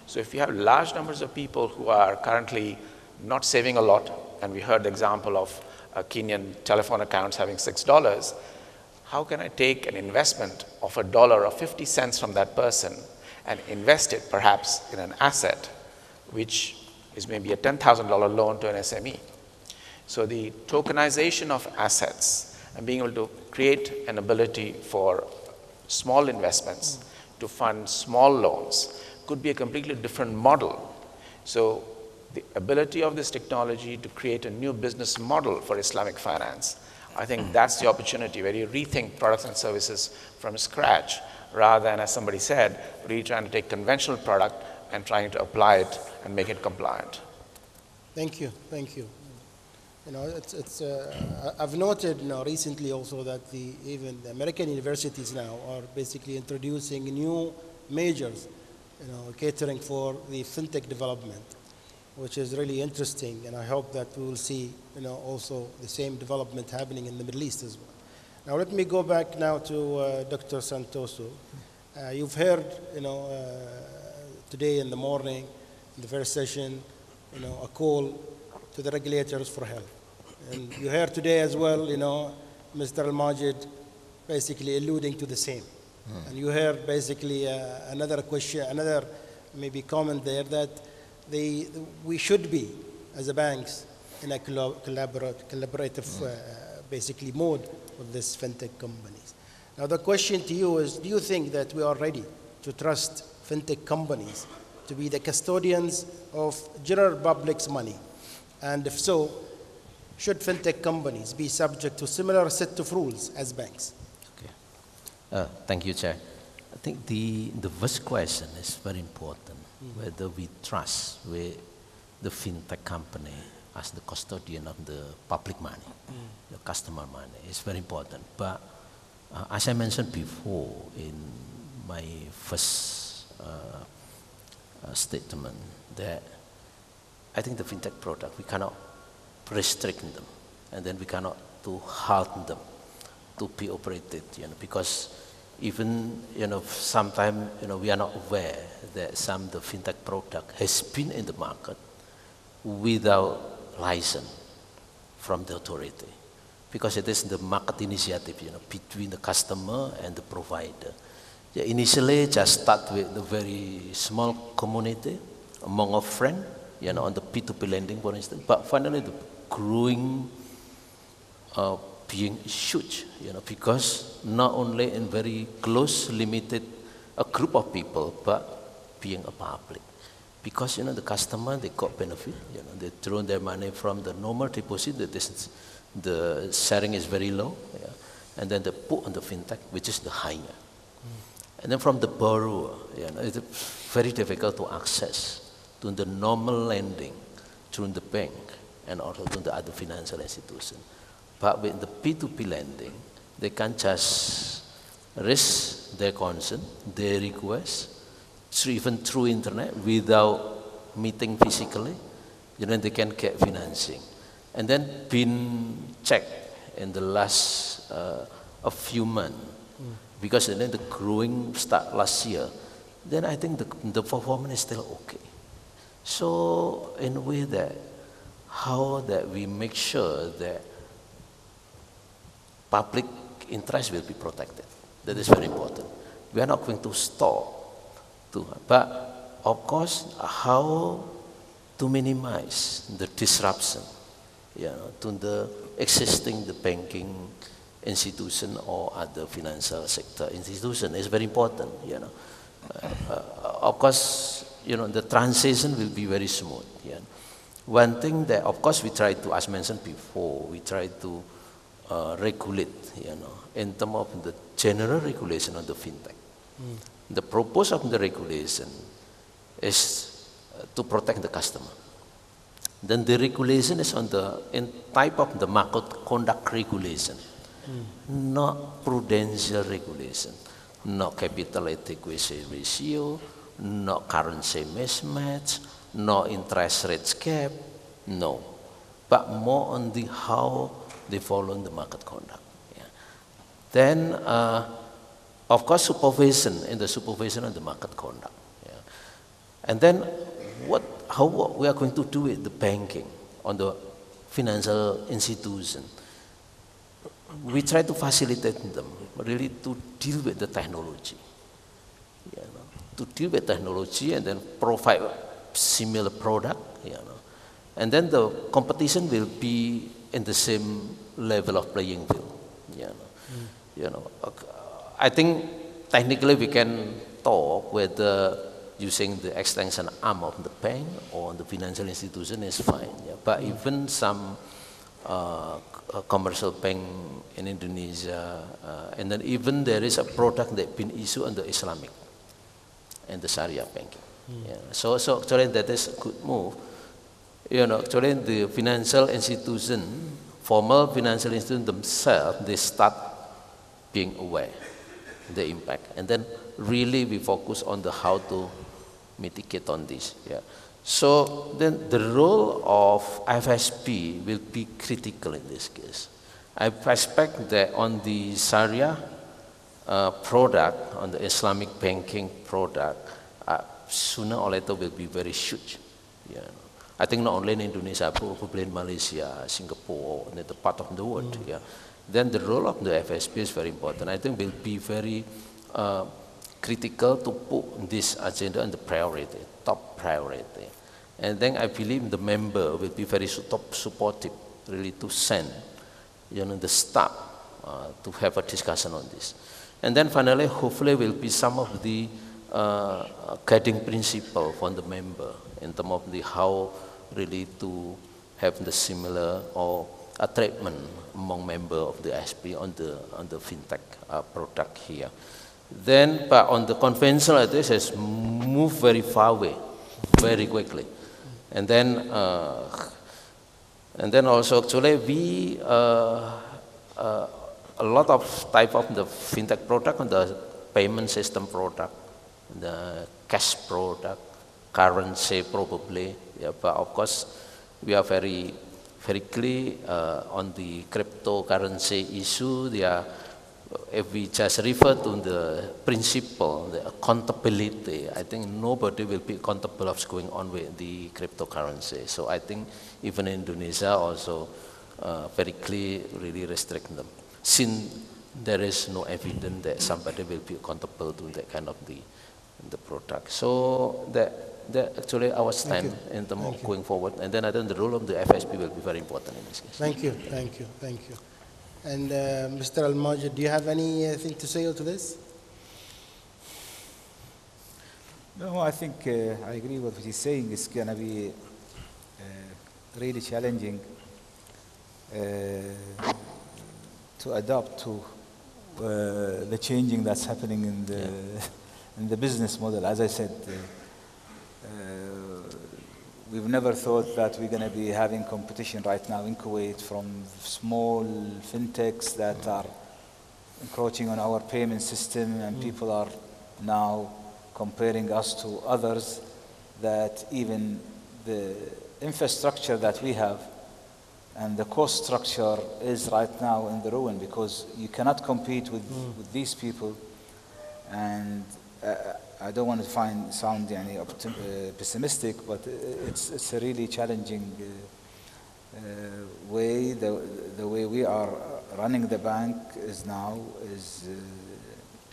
So if you have large numbers of people who are currently not saving a lot, and we heard the example of Kenyan telephone accounts having $6, how can I take an investment of $1 or 50 cents from that person and invest it perhaps in an asset, which is maybe a $10,000 loan to an SME? So the tokenization of assets and being able to create an ability for small investments to fund small loans could be a completely different model. So the ability of this technology to create a new business model for Islamic finance, I think that's the opportunity where you rethink products and services from scratch, rather than, as somebody said, really trying to take conventional product and trying to apply it and make it compliant. Thank you. I've noted recently also that even the American universities now are basically introducing new majors, catering for the FinTech development, which is really interesting, and I hope that we will see, also the same development happening in the Middle East as well. Now let me go back now to Dr. Santoso. You've heard, today in the morning, in the first session, a call to the regulators for help. And you heard today as well, Mr. Majid basically alluding to the same. And you heard basically another question, another maybe comment there, that we should be, as a banks, in a collaborative basically mode with these FinTech companies. Now the question to you is, do you think that we are ready to trust FinTech companies to be the custodians of general public's money? And if so, should FinTech companies be subject to similar set of rules as banks? Okay. Thank you, Chair. I think the first question is very important, whether we trust the FinTech company as the custodian of the public money, the customer money. It's very important. But as I mentioned before in my first statement, that I think the FinTech product, we cannot restrict them, and then we cannot to halt them to be operated, because even, sometimes, we are not aware that some of the FinTech product has been in the market without license from the authority, because it is the market initiative, between the customer and the provider. Initially, just start with the very small community among a friends, on the P2P lending, for instance, but finally the growing being huge, because not only in very close, limited a group of people, but being a public. Because, the customer, they got benefit, they throw their money from the normal deposit, the sharing is very low, and then they put on the FinTech, which is the higher. And then from the borrower, it's very difficult to access to the normal lending through the bank and also to the other financial institution. But with the P2P lending, they can just raise their concern, their request, even through internet without meeting physically, they can get financing. And then been checked in the last a few months, because then the growing start last year, then I think the performance is still okay. So in a way that, how that we make sure that public interest will be protected. That is very important. We are not going to stop, but of course, how to minimize the disruption, to the existing the banking institution or other financial sector institution is very important. Of course, the transition will be very smooth. One thing that, of course, we try to, as mentioned before, we try to regulate, in terms of the general regulation of the fintech. The purpose of the regulation is to protect the customer. Then the regulation is on the type of the market conduct regulation, not prudential regulation, not capital adequacy ratio, not currency mismatch, no interest rate cap, no, but more on the how they follow the market conduct. Yeah. Then, of course, supervision in the supervision of the market conduct. Yeah. And then, how we are going to do it, the banking on the financial institution. We try to facilitate them really to deal with the technology, to deal with technology and then provide similar product, and then the competition will be in the same level of playing field. I think technically we can talk whether using the extension arm of the bank or the financial institution is fine. But even some commercial bank in Indonesia, and then even there is a product that been issued under Islamic and the Sharia banking. So actually that is a good move. Actually the financial institution, formal financial institution themselves, they start being aware of the impact, and then really we focus on the how to mitigate on this. So then the role of FSP will be critical in this case. I expect that on the Sharia product, on the Islamic banking product, sooner or later will be very huge. I think not only in Indonesia, probably in Malaysia, Singapore, in the part of the world. Then the role of the FSP is very important. I think will be very critical to put this agenda on the priority, top priority. And then I believe the member will be very supportive, really to send, the staff to have a discussion on this. And then finally, hopefully, will be some of the guiding principle for the member in terms of the how really to have the similar or a treatment among members of the SP on the fintech product here. Then, but on the conventional, this has moved very far away, very quickly, and then also actually we a lot of type of the fintech product on the payment system product, the cash product, currency probably, but of course we are very clear on the cryptocurrency issue. If we just refer to the principle, the accountability, I think nobody will be accountable of what's going on with the cryptocurrency. So I think even in Indonesia also very clear, really restrict them, since there is no evidence that somebody will be accountable to that kind of the product. So that actually our stand in terms of going forward, and then I think the role of the FSP will be very important in this case. Thank you. And Mr. Al-Majid, do you have anything to say to this? No, I think I agree with what he's saying. It's going to be really challenging to adapt to the changing that's happening in the business model. As I said, we've never thought that we're going to be having competition right now in Kuwait from small fintechs that are encroaching on our payment system, and people are now comparing us to others, that even the infrastructure that we have and the cost structure is right now in the ruin, because you cannot compete with these people. And I don't want to sound pessimistic, but it's a really challenging way. The way we are running the bank is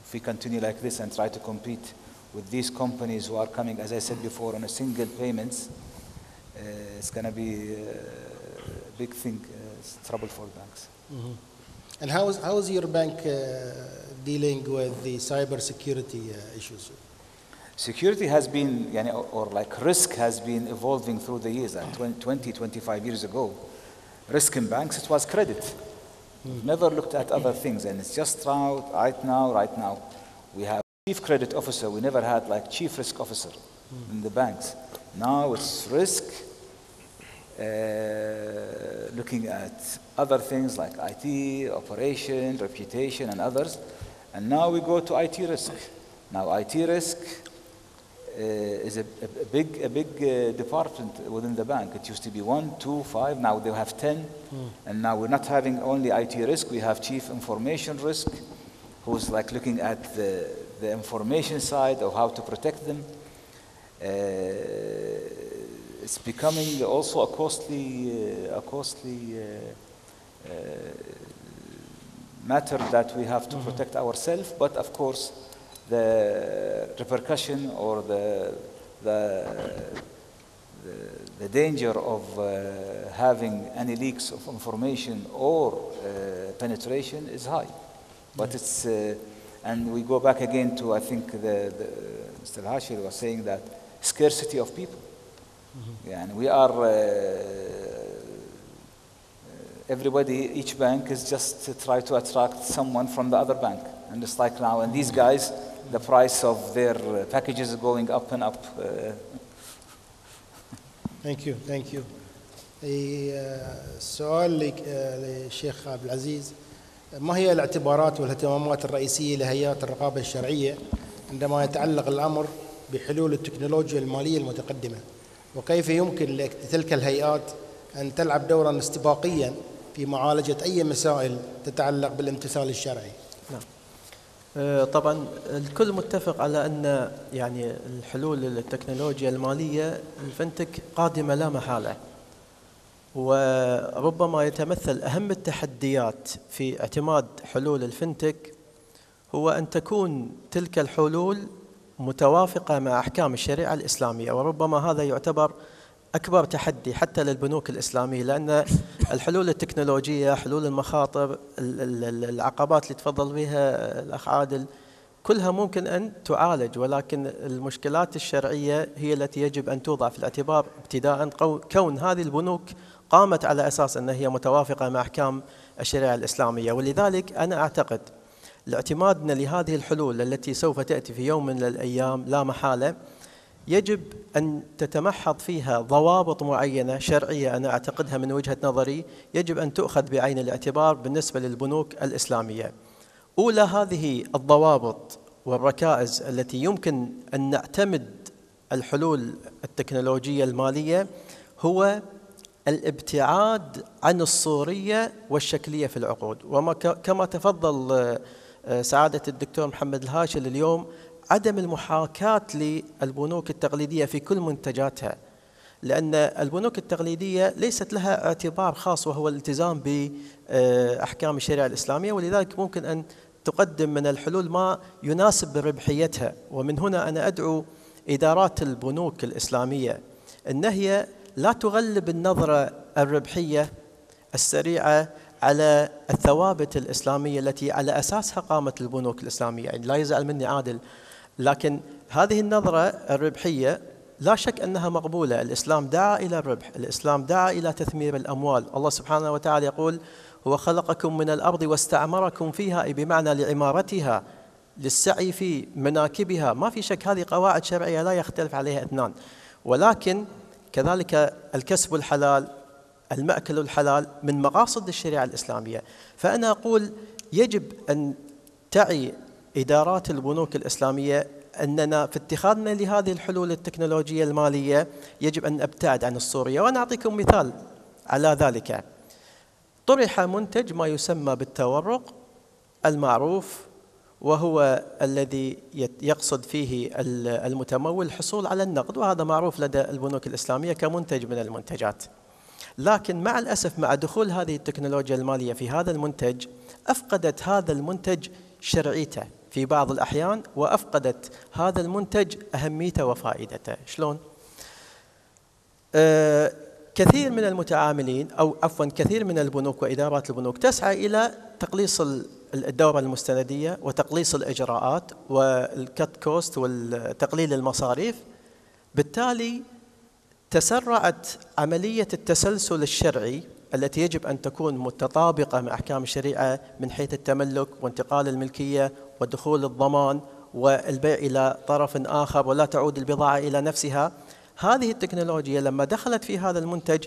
if we continue like this and try to compete with these companies who are coming, as I said before, on a single payments, it's going to be a big thing. It's trouble for banks. And how is your bank dealing with the cyber security issues? Security has been, or like risk has been evolving through the years. Like 20, 25 years ago, risk in banks, it was credit. We've never looked at other things, and it's just right now. We have chief credit officer. We never had like chief risk officer in the banks. Now it's risk, looking at other things like IT, operation, reputation, and others. And now we go to IT risk. Now IT risk is a big department within the bank. It used to be 1, 2, 5. Now they have 10. And now we're not having only IT risk. We have chief information risk, who's like looking at the information side of how to protect them. It's becoming also a costly matter that we have to protect ourselves. But of course, the repercussion or the danger of having any leaks of information or penetration is high. But it's and we go back again to, I think Mr. Hashir was saying that scarcity of people. And we are everybody, each bank is just to try to attract someone from the other bank. And it's like now, and these guys, the price of their packages is going up and up. Thank you. السؤال للشيخ عبد العزيز: ما هي الاعتبارات والاهتمامات الرئيسية لهيئات الرقابة الشرعية عندما يتعلق الأمر بحلول التكنولوجيا المالية المتقدمة؟ وكيف يمكن لتلك الهيئات أن تلعب دورا استباقيا في معالجة أي مسائل تتعلق بالامتثال الشرعي؟ نعم. طبعا الكل متفق على أن يعني الحلول التكنولوجيا المالية الفنتك قادمة لا محالة، وربما يتمثل أهم التحديات في اعتماد حلول الفنتك هو أن تكون تلك الحلول متوافقة مع أحكام الشريعة الإسلامية، وربما هذا يعتبر أكبر تحدي حتى للبنوك الإسلامية، لأن الحلول التكنولوجية، حلول المخاطر، العقبات اللي تفضل بها الأخ عادل، كلها ممكن أن تعالج، ولكن المشكلات الشرعية هي التي يجب أن توضع في الاعتبار ابتداء، كون هذه البنوك قامت على أساس أنها هي متوافقة مع أحكام الشريعة الإسلامية. ولذلك أنا أعتقد لاعتمادنا لهذه الحلول التي سوف تأتي في يوم من الأيام لا محالة، يجب أن تتمحض فيها ضوابط معينة شرعية أنا أعتقدها من وجهة نظري يجب أن تؤخذ بعين الاعتبار بالنسبة للبنوك الإسلامية. أولى هذه الضوابط والركائز التي يمكن أن نعتمد الحلول التكنولوجية المالية هو الابتعاد عن الصورية والشكلية في العقود، وكما تفضل سعادة الدكتور محمد الهاشل اليوم، عدم المحاكاة للبنوك التقليدية في كل منتجاتها، لأن البنوك التقليدية ليست لها اعتبار خاص وهو الالتزام بأحكام الشريعة الإسلامية، ولذلك ممكن أن تقدم من الحلول ما يناسب بربحيتها. ومن هنا أنا أدعو إدارات البنوك الإسلامية أن هي لا تغلب النظرة الربحية السريعة على الثوابت الإسلامية التي على أساسها قامت البنوك الإسلامية. يعني لا يزعل مني عادل، لكن هذه النظرة الربحية لا شك أنها مقبولة. الإسلام دعا إلى الربح، الإسلام دعا إلى تثمير الأموال. الله سبحانه وتعالى يقول: هو خلقكم من الأرض واستعمركم فيها، أي بمعنى لعمارتها، للسعي في مناكبها. ما في شك هذه قواعد شرعية لا يختلف عليها اثنان، ولكن كذلك الكسب الحلال، المأكل الحلال من مقاصد الشريعة الإسلامية. فأنا أقول يجب أن تعي إدارات البنوك الإسلامية أننا في اتخاذنا لهذه الحلول التكنولوجية المالية يجب أن نبتعد عن الصورية. وأنا أعطيكم مثال على ذلك. طرح منتج ما يسمى بالتورق المعروف، وهو الذي يقصد فيه المتمول الحصول على النقد، وهذا معروف لدى البنوك الإسلامية كمنتج من المنتجات. لكن مع الأسف مع دخول هذه التكنولوجيا المالية في هذا المنتج أفقدت هذا المنتج شرعيته في بعض الأحيان، وأفقدت هذا المنتج أهميته وفائدته. شلون؟ كثير من المتعاملين، أو عفوا كثير من البنوك وإدارات البنوك تسعى إلى تقليص الدورة المستندية وتقليص الإجراءات والكت كوست وتقليل المصاريف. بالتالي تسرعت عملية التسلسل الشرعي التي يجب أن تكون متطابقة مع أحكام الشريعة من حيث التملك وانتقال الملكية ودخول الضمان والبيع إلى طرف آخر ولا تعود البضاعة إلى نفسها. هذه التكنولوجيا لما دخلت في هذا المنتج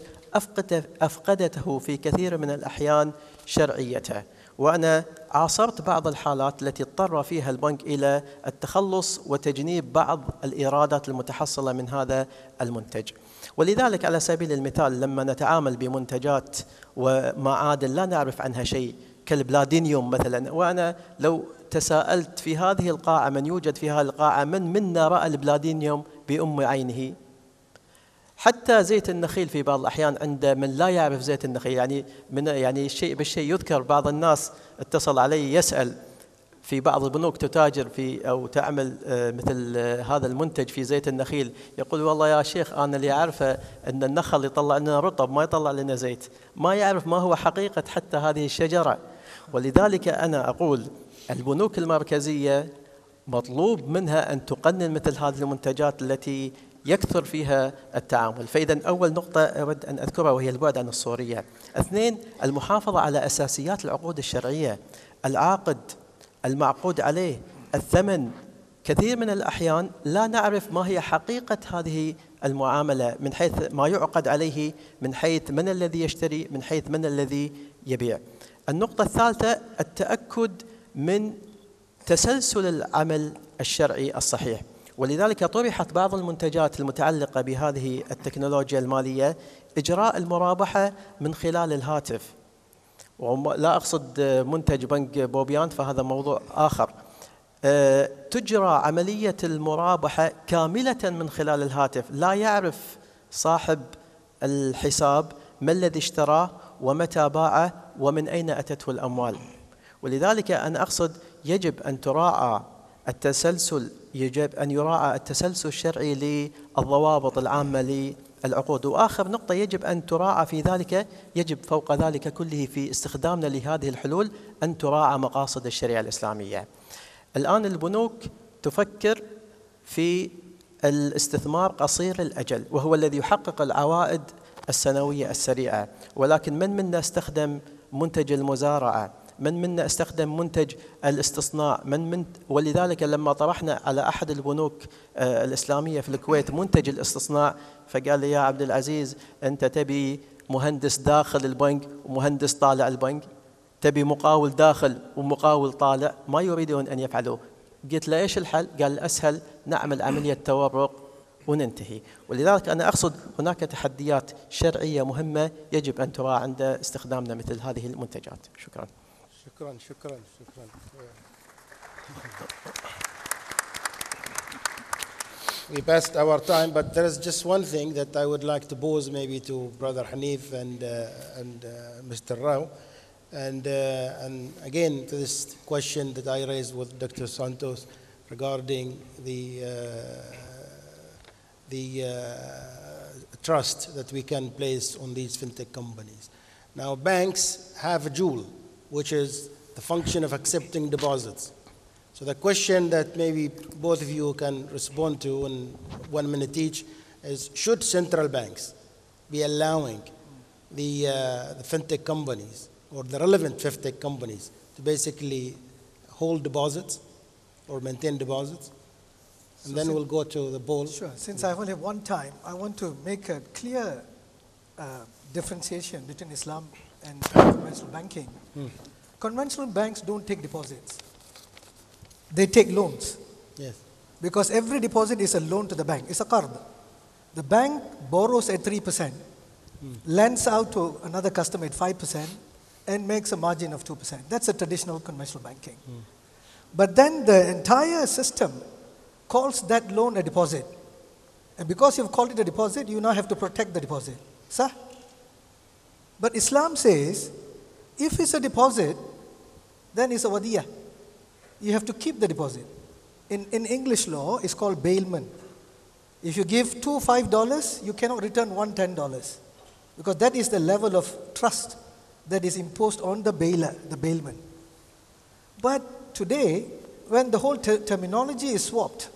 أفقدته في كثير من الأحيان شرعيته. وأنا عاصرت بعض الحالات التي اضطر فيها البنك إلى التخلص وتجنيب بعض الإيرادات المتحصلة من هذا المنتج. ولذلك على سبيل المثال لما نتعامل بمنتجات ومعادن لا نعرف عنها شيء كالبلادينيوم مثلا، وأنا لو تساءلت في هذه القاعة من يوجد في هذه القاعة من منا رأى البلادينيوم بأم عينه؟ حتى زيت النخيل في بعض الأحيان عند من لا يعرف زيت النخيل، يعني الشيء بالشيء يذكر. بعض الناس اتصل علي يسأل في بعض البنوك تتاجر في أو تعمل مثل هذا المنتج في زيت النخيل، يقول والله يا شيخ أنا اللي أعرفه أن النخل يطلع لنا رطب ما يطلع لنا زيت، ما يعرف ما هو حقيقة حتى هذه الشجرة. ولذلك أنا أقول البنوك المركزية مطلوب منها أن تقنن مثل هذه المنتجات التي يكثر فيها التعامل. فإذا أول نقطة أود أن أذكرها وهي البعد عن الصورية. 2 المحافظة على أساسيات العقود الشرعية، العاقد، المعقود عليه، الثمن. كثير من الأحيان لا نعرف ما هي حقيقة هذه المعاملة من حيث ما يعقد عليه، من حيث من الذي يشتري، من حيث من الذي يبيع. النقطة الثالثة التأكد من تسلسل العمل الشرعي الصحيح. ولذلك طرحت بعض المنتجات المتعلقة بهذه التكنولوجيا المالية إجراء المرابحة من خلال الهاتف، ولا أقصد منتج بنك بوبيان فهذا موضوع آخر. تجرى عملية المرابحة كاملة من خلال الهاتف، لا يعرف صاحب الحساب ما الذي اشتراه ومتى باعه ومن أين أتته الأموال. ولذلك أنا أقصد يجب أن تراعى التسلسل، يجب أن يراعى التسلسل الشرعي للضوابط العامة للعقود. وآخر نقطة يجب أن تراعى في ذلك، يجب فوق ذلك كله في استخدامنا لهذه الحلول أن تراعى مقاصد الشريعة الإسلامية. الآن البنوك تفكر في الاستثمار قصير الأجل وهو الذي يحقق العوائد السنوية السريعة، ولكن من منا استخدم منتج المزارعة، من منا استخدم منتج الاستصناع، ولذلك لما طرحنا على أحد البنوك الإسلامية في الكويت منتج الاستصناع فقال لي يا عبد العزيز أنت تبي مهندس داخل البنك ومهندس طالع البنك، تبي مقاول داخل ومقاول طالع، ما يريدون أن يفعلوا. قلت له إيش الحل؟ قال الأسهل نعمل عملية تورق وننتهي. ولذلك أنا أقصد هناك تحديات شرعية مهمة يجب أن تراعى عند استخدامنا مثل هذه المنتجات. شكرا. شكرا شكرا شكرا. We passed our time, but there is just one thing that I would like to pose maybe to Brother Hanif and Mr. Rao, and again to this question that I raised with Dr. Santos regarding the trust that we can place on these fintech companies. Now, banks have a jewel, which is the function of accepting deposits. So the question that maybe both of you can respond to in 1 minute each is, should central banks be allowing the fintech companies or the relevant fintech companies to basically hold deposits or maintain deposits? And then we'll go to the poll. Sure. Since I only have one time, I want to make a clear differentiation between Islam and conventional banking. Conventional banks don't take deposits. They take loans. Yes. Because every deposit is a loan to the bank. It's a qard. The bank borrows at 3%, lends out to another customer at 5%, and makes a margin of 2%. That's a traditional conventional banking. But then the entire system calls that loan a deposit. And because you've called it a deposit, you now have to protect the deposit. Sah? But Islam says, if it's a deposit, then it's a wadiyah. You have to keep the deposit. In English law, it's called bailment. If you give two $5, you cannot return one $10, because that is the level of trust that is imposed on the bailer, the bailment. But today, when the whole terminology is swapped,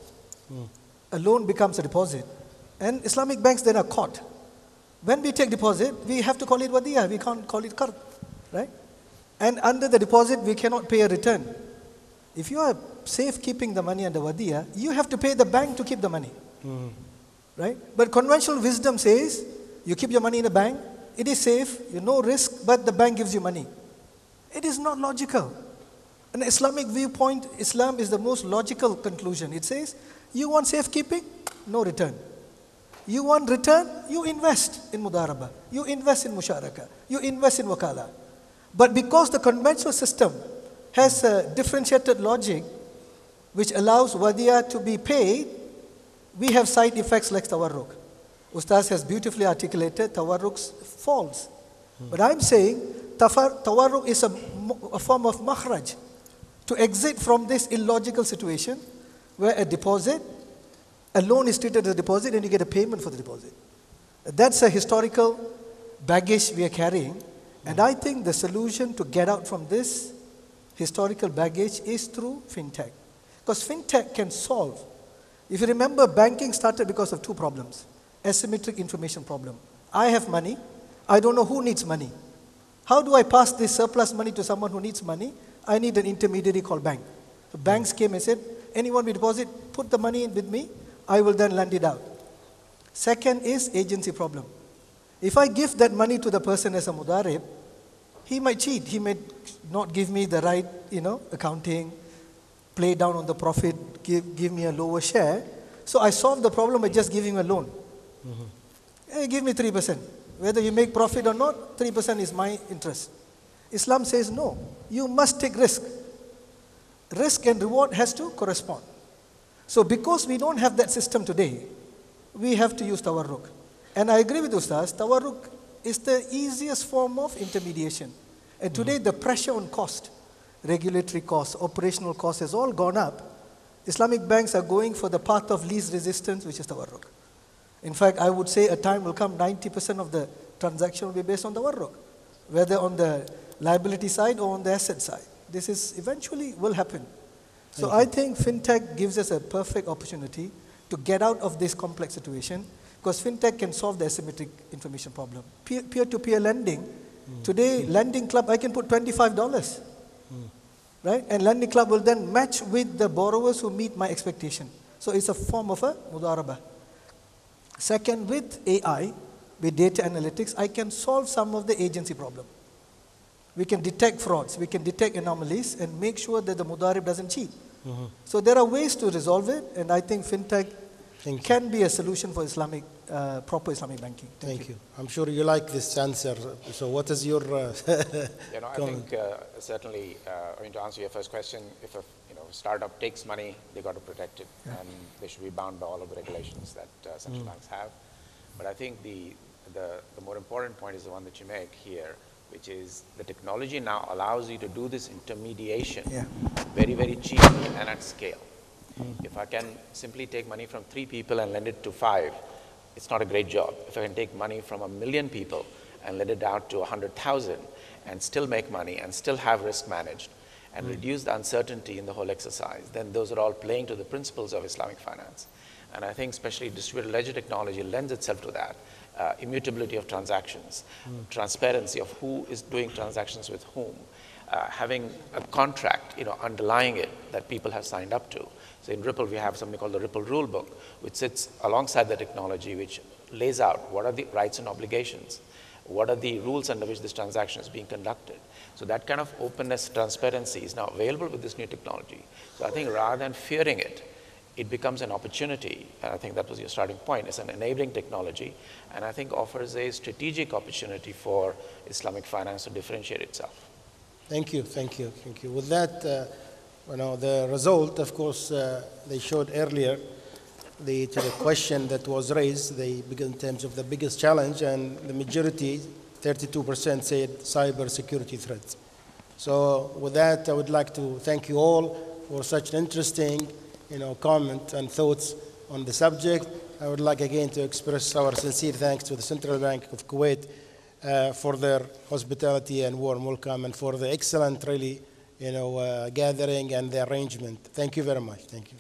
a loan becomes a deposit, and Islamic banks then are caught. When we take deposit, we have to call it wadiyah, we can't call it qard, right? And under the deposit, we cannot pay a return. If you are safe keeping the money under wadiyah, you have to pay the bank to keep the money, right? But conventional wisdom says, you keep your money in the bank, it is safe, you no risk, but the bank gives you money. It is not logical. An Islamic viewpoint, Islam is the most logical conclusion. It says, you want safekeeping? No return. You want return? You invest in mudaraba. You invest in musharaka. You invest in wakala. But because the conventional system has a differentiated logic which allows wadiyah to be paid, we have side effects like tawarruk. Ustaz has beautifully articulated, tawarruk falls. But I'm saying, tawarruk is a form of makhraj, to exit from this illogical situation where a loan is treated as a deposit and you get a payment for the deposit. That's a historical baggage we are carrying. And I think the solution to get out from this historical baggage is through FinTech. Because FinTech can solve. If you remember, banking started because of two problems. Asymmetric information problem. I have money. I don't know who needs money. How do I pass this surplus money to someone who needs money? I need an intermediary called bank. So banks came and said, anyone we deposit, put the money in with me, I will then lend it out. Second is agency problem. If I give that money to the person as a mudarib, he might cheat. He may not give me the right, accounting, play down on the profit, give me a lower share. So I solve the problem by just giving a loan. Hey, give me 3%. Whether you make profit or not, 3% is my interest. Islam says no. You must take risk. Risk and reward has to correspond. So because we don't have that system today, we have to use tawarruk. And I agree with Ustaz, tawarruk is the easiest form of intermediation. And today the pressure on cost, regulatory costs, operational costs has all gone up. Islamic banks are going for the path of least resistance, which is tawarruk. In fact, I would say a time will come 90% of the transaction will be based on tawarruk, whether on the liability side or on the asset side. This is eventually will happen. So I think FinTech gives us a perfect opportunity to get out of this complex situation, because FinTech can solve the asymmetric information problem. Peer-to-peer lending, today Lending Club, I can put $25, right? And Lending Club will then match with the borrowers who meet my expectation. So it's a form of a mudarabah. Second, with AI, with data analytics, I can solve some of the agency problem. We can detect frauds, we can detect anomalies, and make sure that the mudarib doesn't cheat. So there are ways to resolve it, and I think FinTech can be a solution for Islamic, proper Islamic banking. Thank you. I'm sure you like this answer. So what is your I think certainly, to answer your first question, if a startup takes money, they got to protect it, and they should be bound by all of the regulations that central banks have. But I think the more important point is the one that you make here, which is the technology now allows you to do this intermediation very, very cheaply and at scale. If I can simply take money from 3 people and lend it to 5, it's not a great job. If I can take money from 1 million people and lend it out to 100,000 and still make money and still have risk managed and reduce the uncertainty in the whole exercise, then those are all playing to the principles of Islamic finance. And I think especially distributed ledger technology lends itself to that. Immutability of transactions, transparency of who is doing transactions with whom, having a contract, underlying it that people have signed up to. So in Ripple, we have something called the Ripple Rule Book, which sits alongside the technology, which lays out what are the rights and obligations, what are the rules under which this transaction is being conducted. So that kind of openness, transparency is now available with this new technology. So I think rather than fearing it, it becomes an opportunity, and I think that was your starting point. It's an enabling technology, and I think offers a strategic opportunity for Islamic finance to differentiate itself. Thank you, thank you, thank you. With that, the result, of course, they showed earlier, to the question that was raised, they began in terms of the biggest challenge, and the majority, 32%, said cyber security threats. So with that, I would like to thank you all for such an interesting comment and thoughts on the subject. I would like again to express our sincere thanks to the Central Bank of Kuwait for their hospitality and warm welcome, and for the excellent, really, gathering and the arrangement. Thank you very much. Thank you.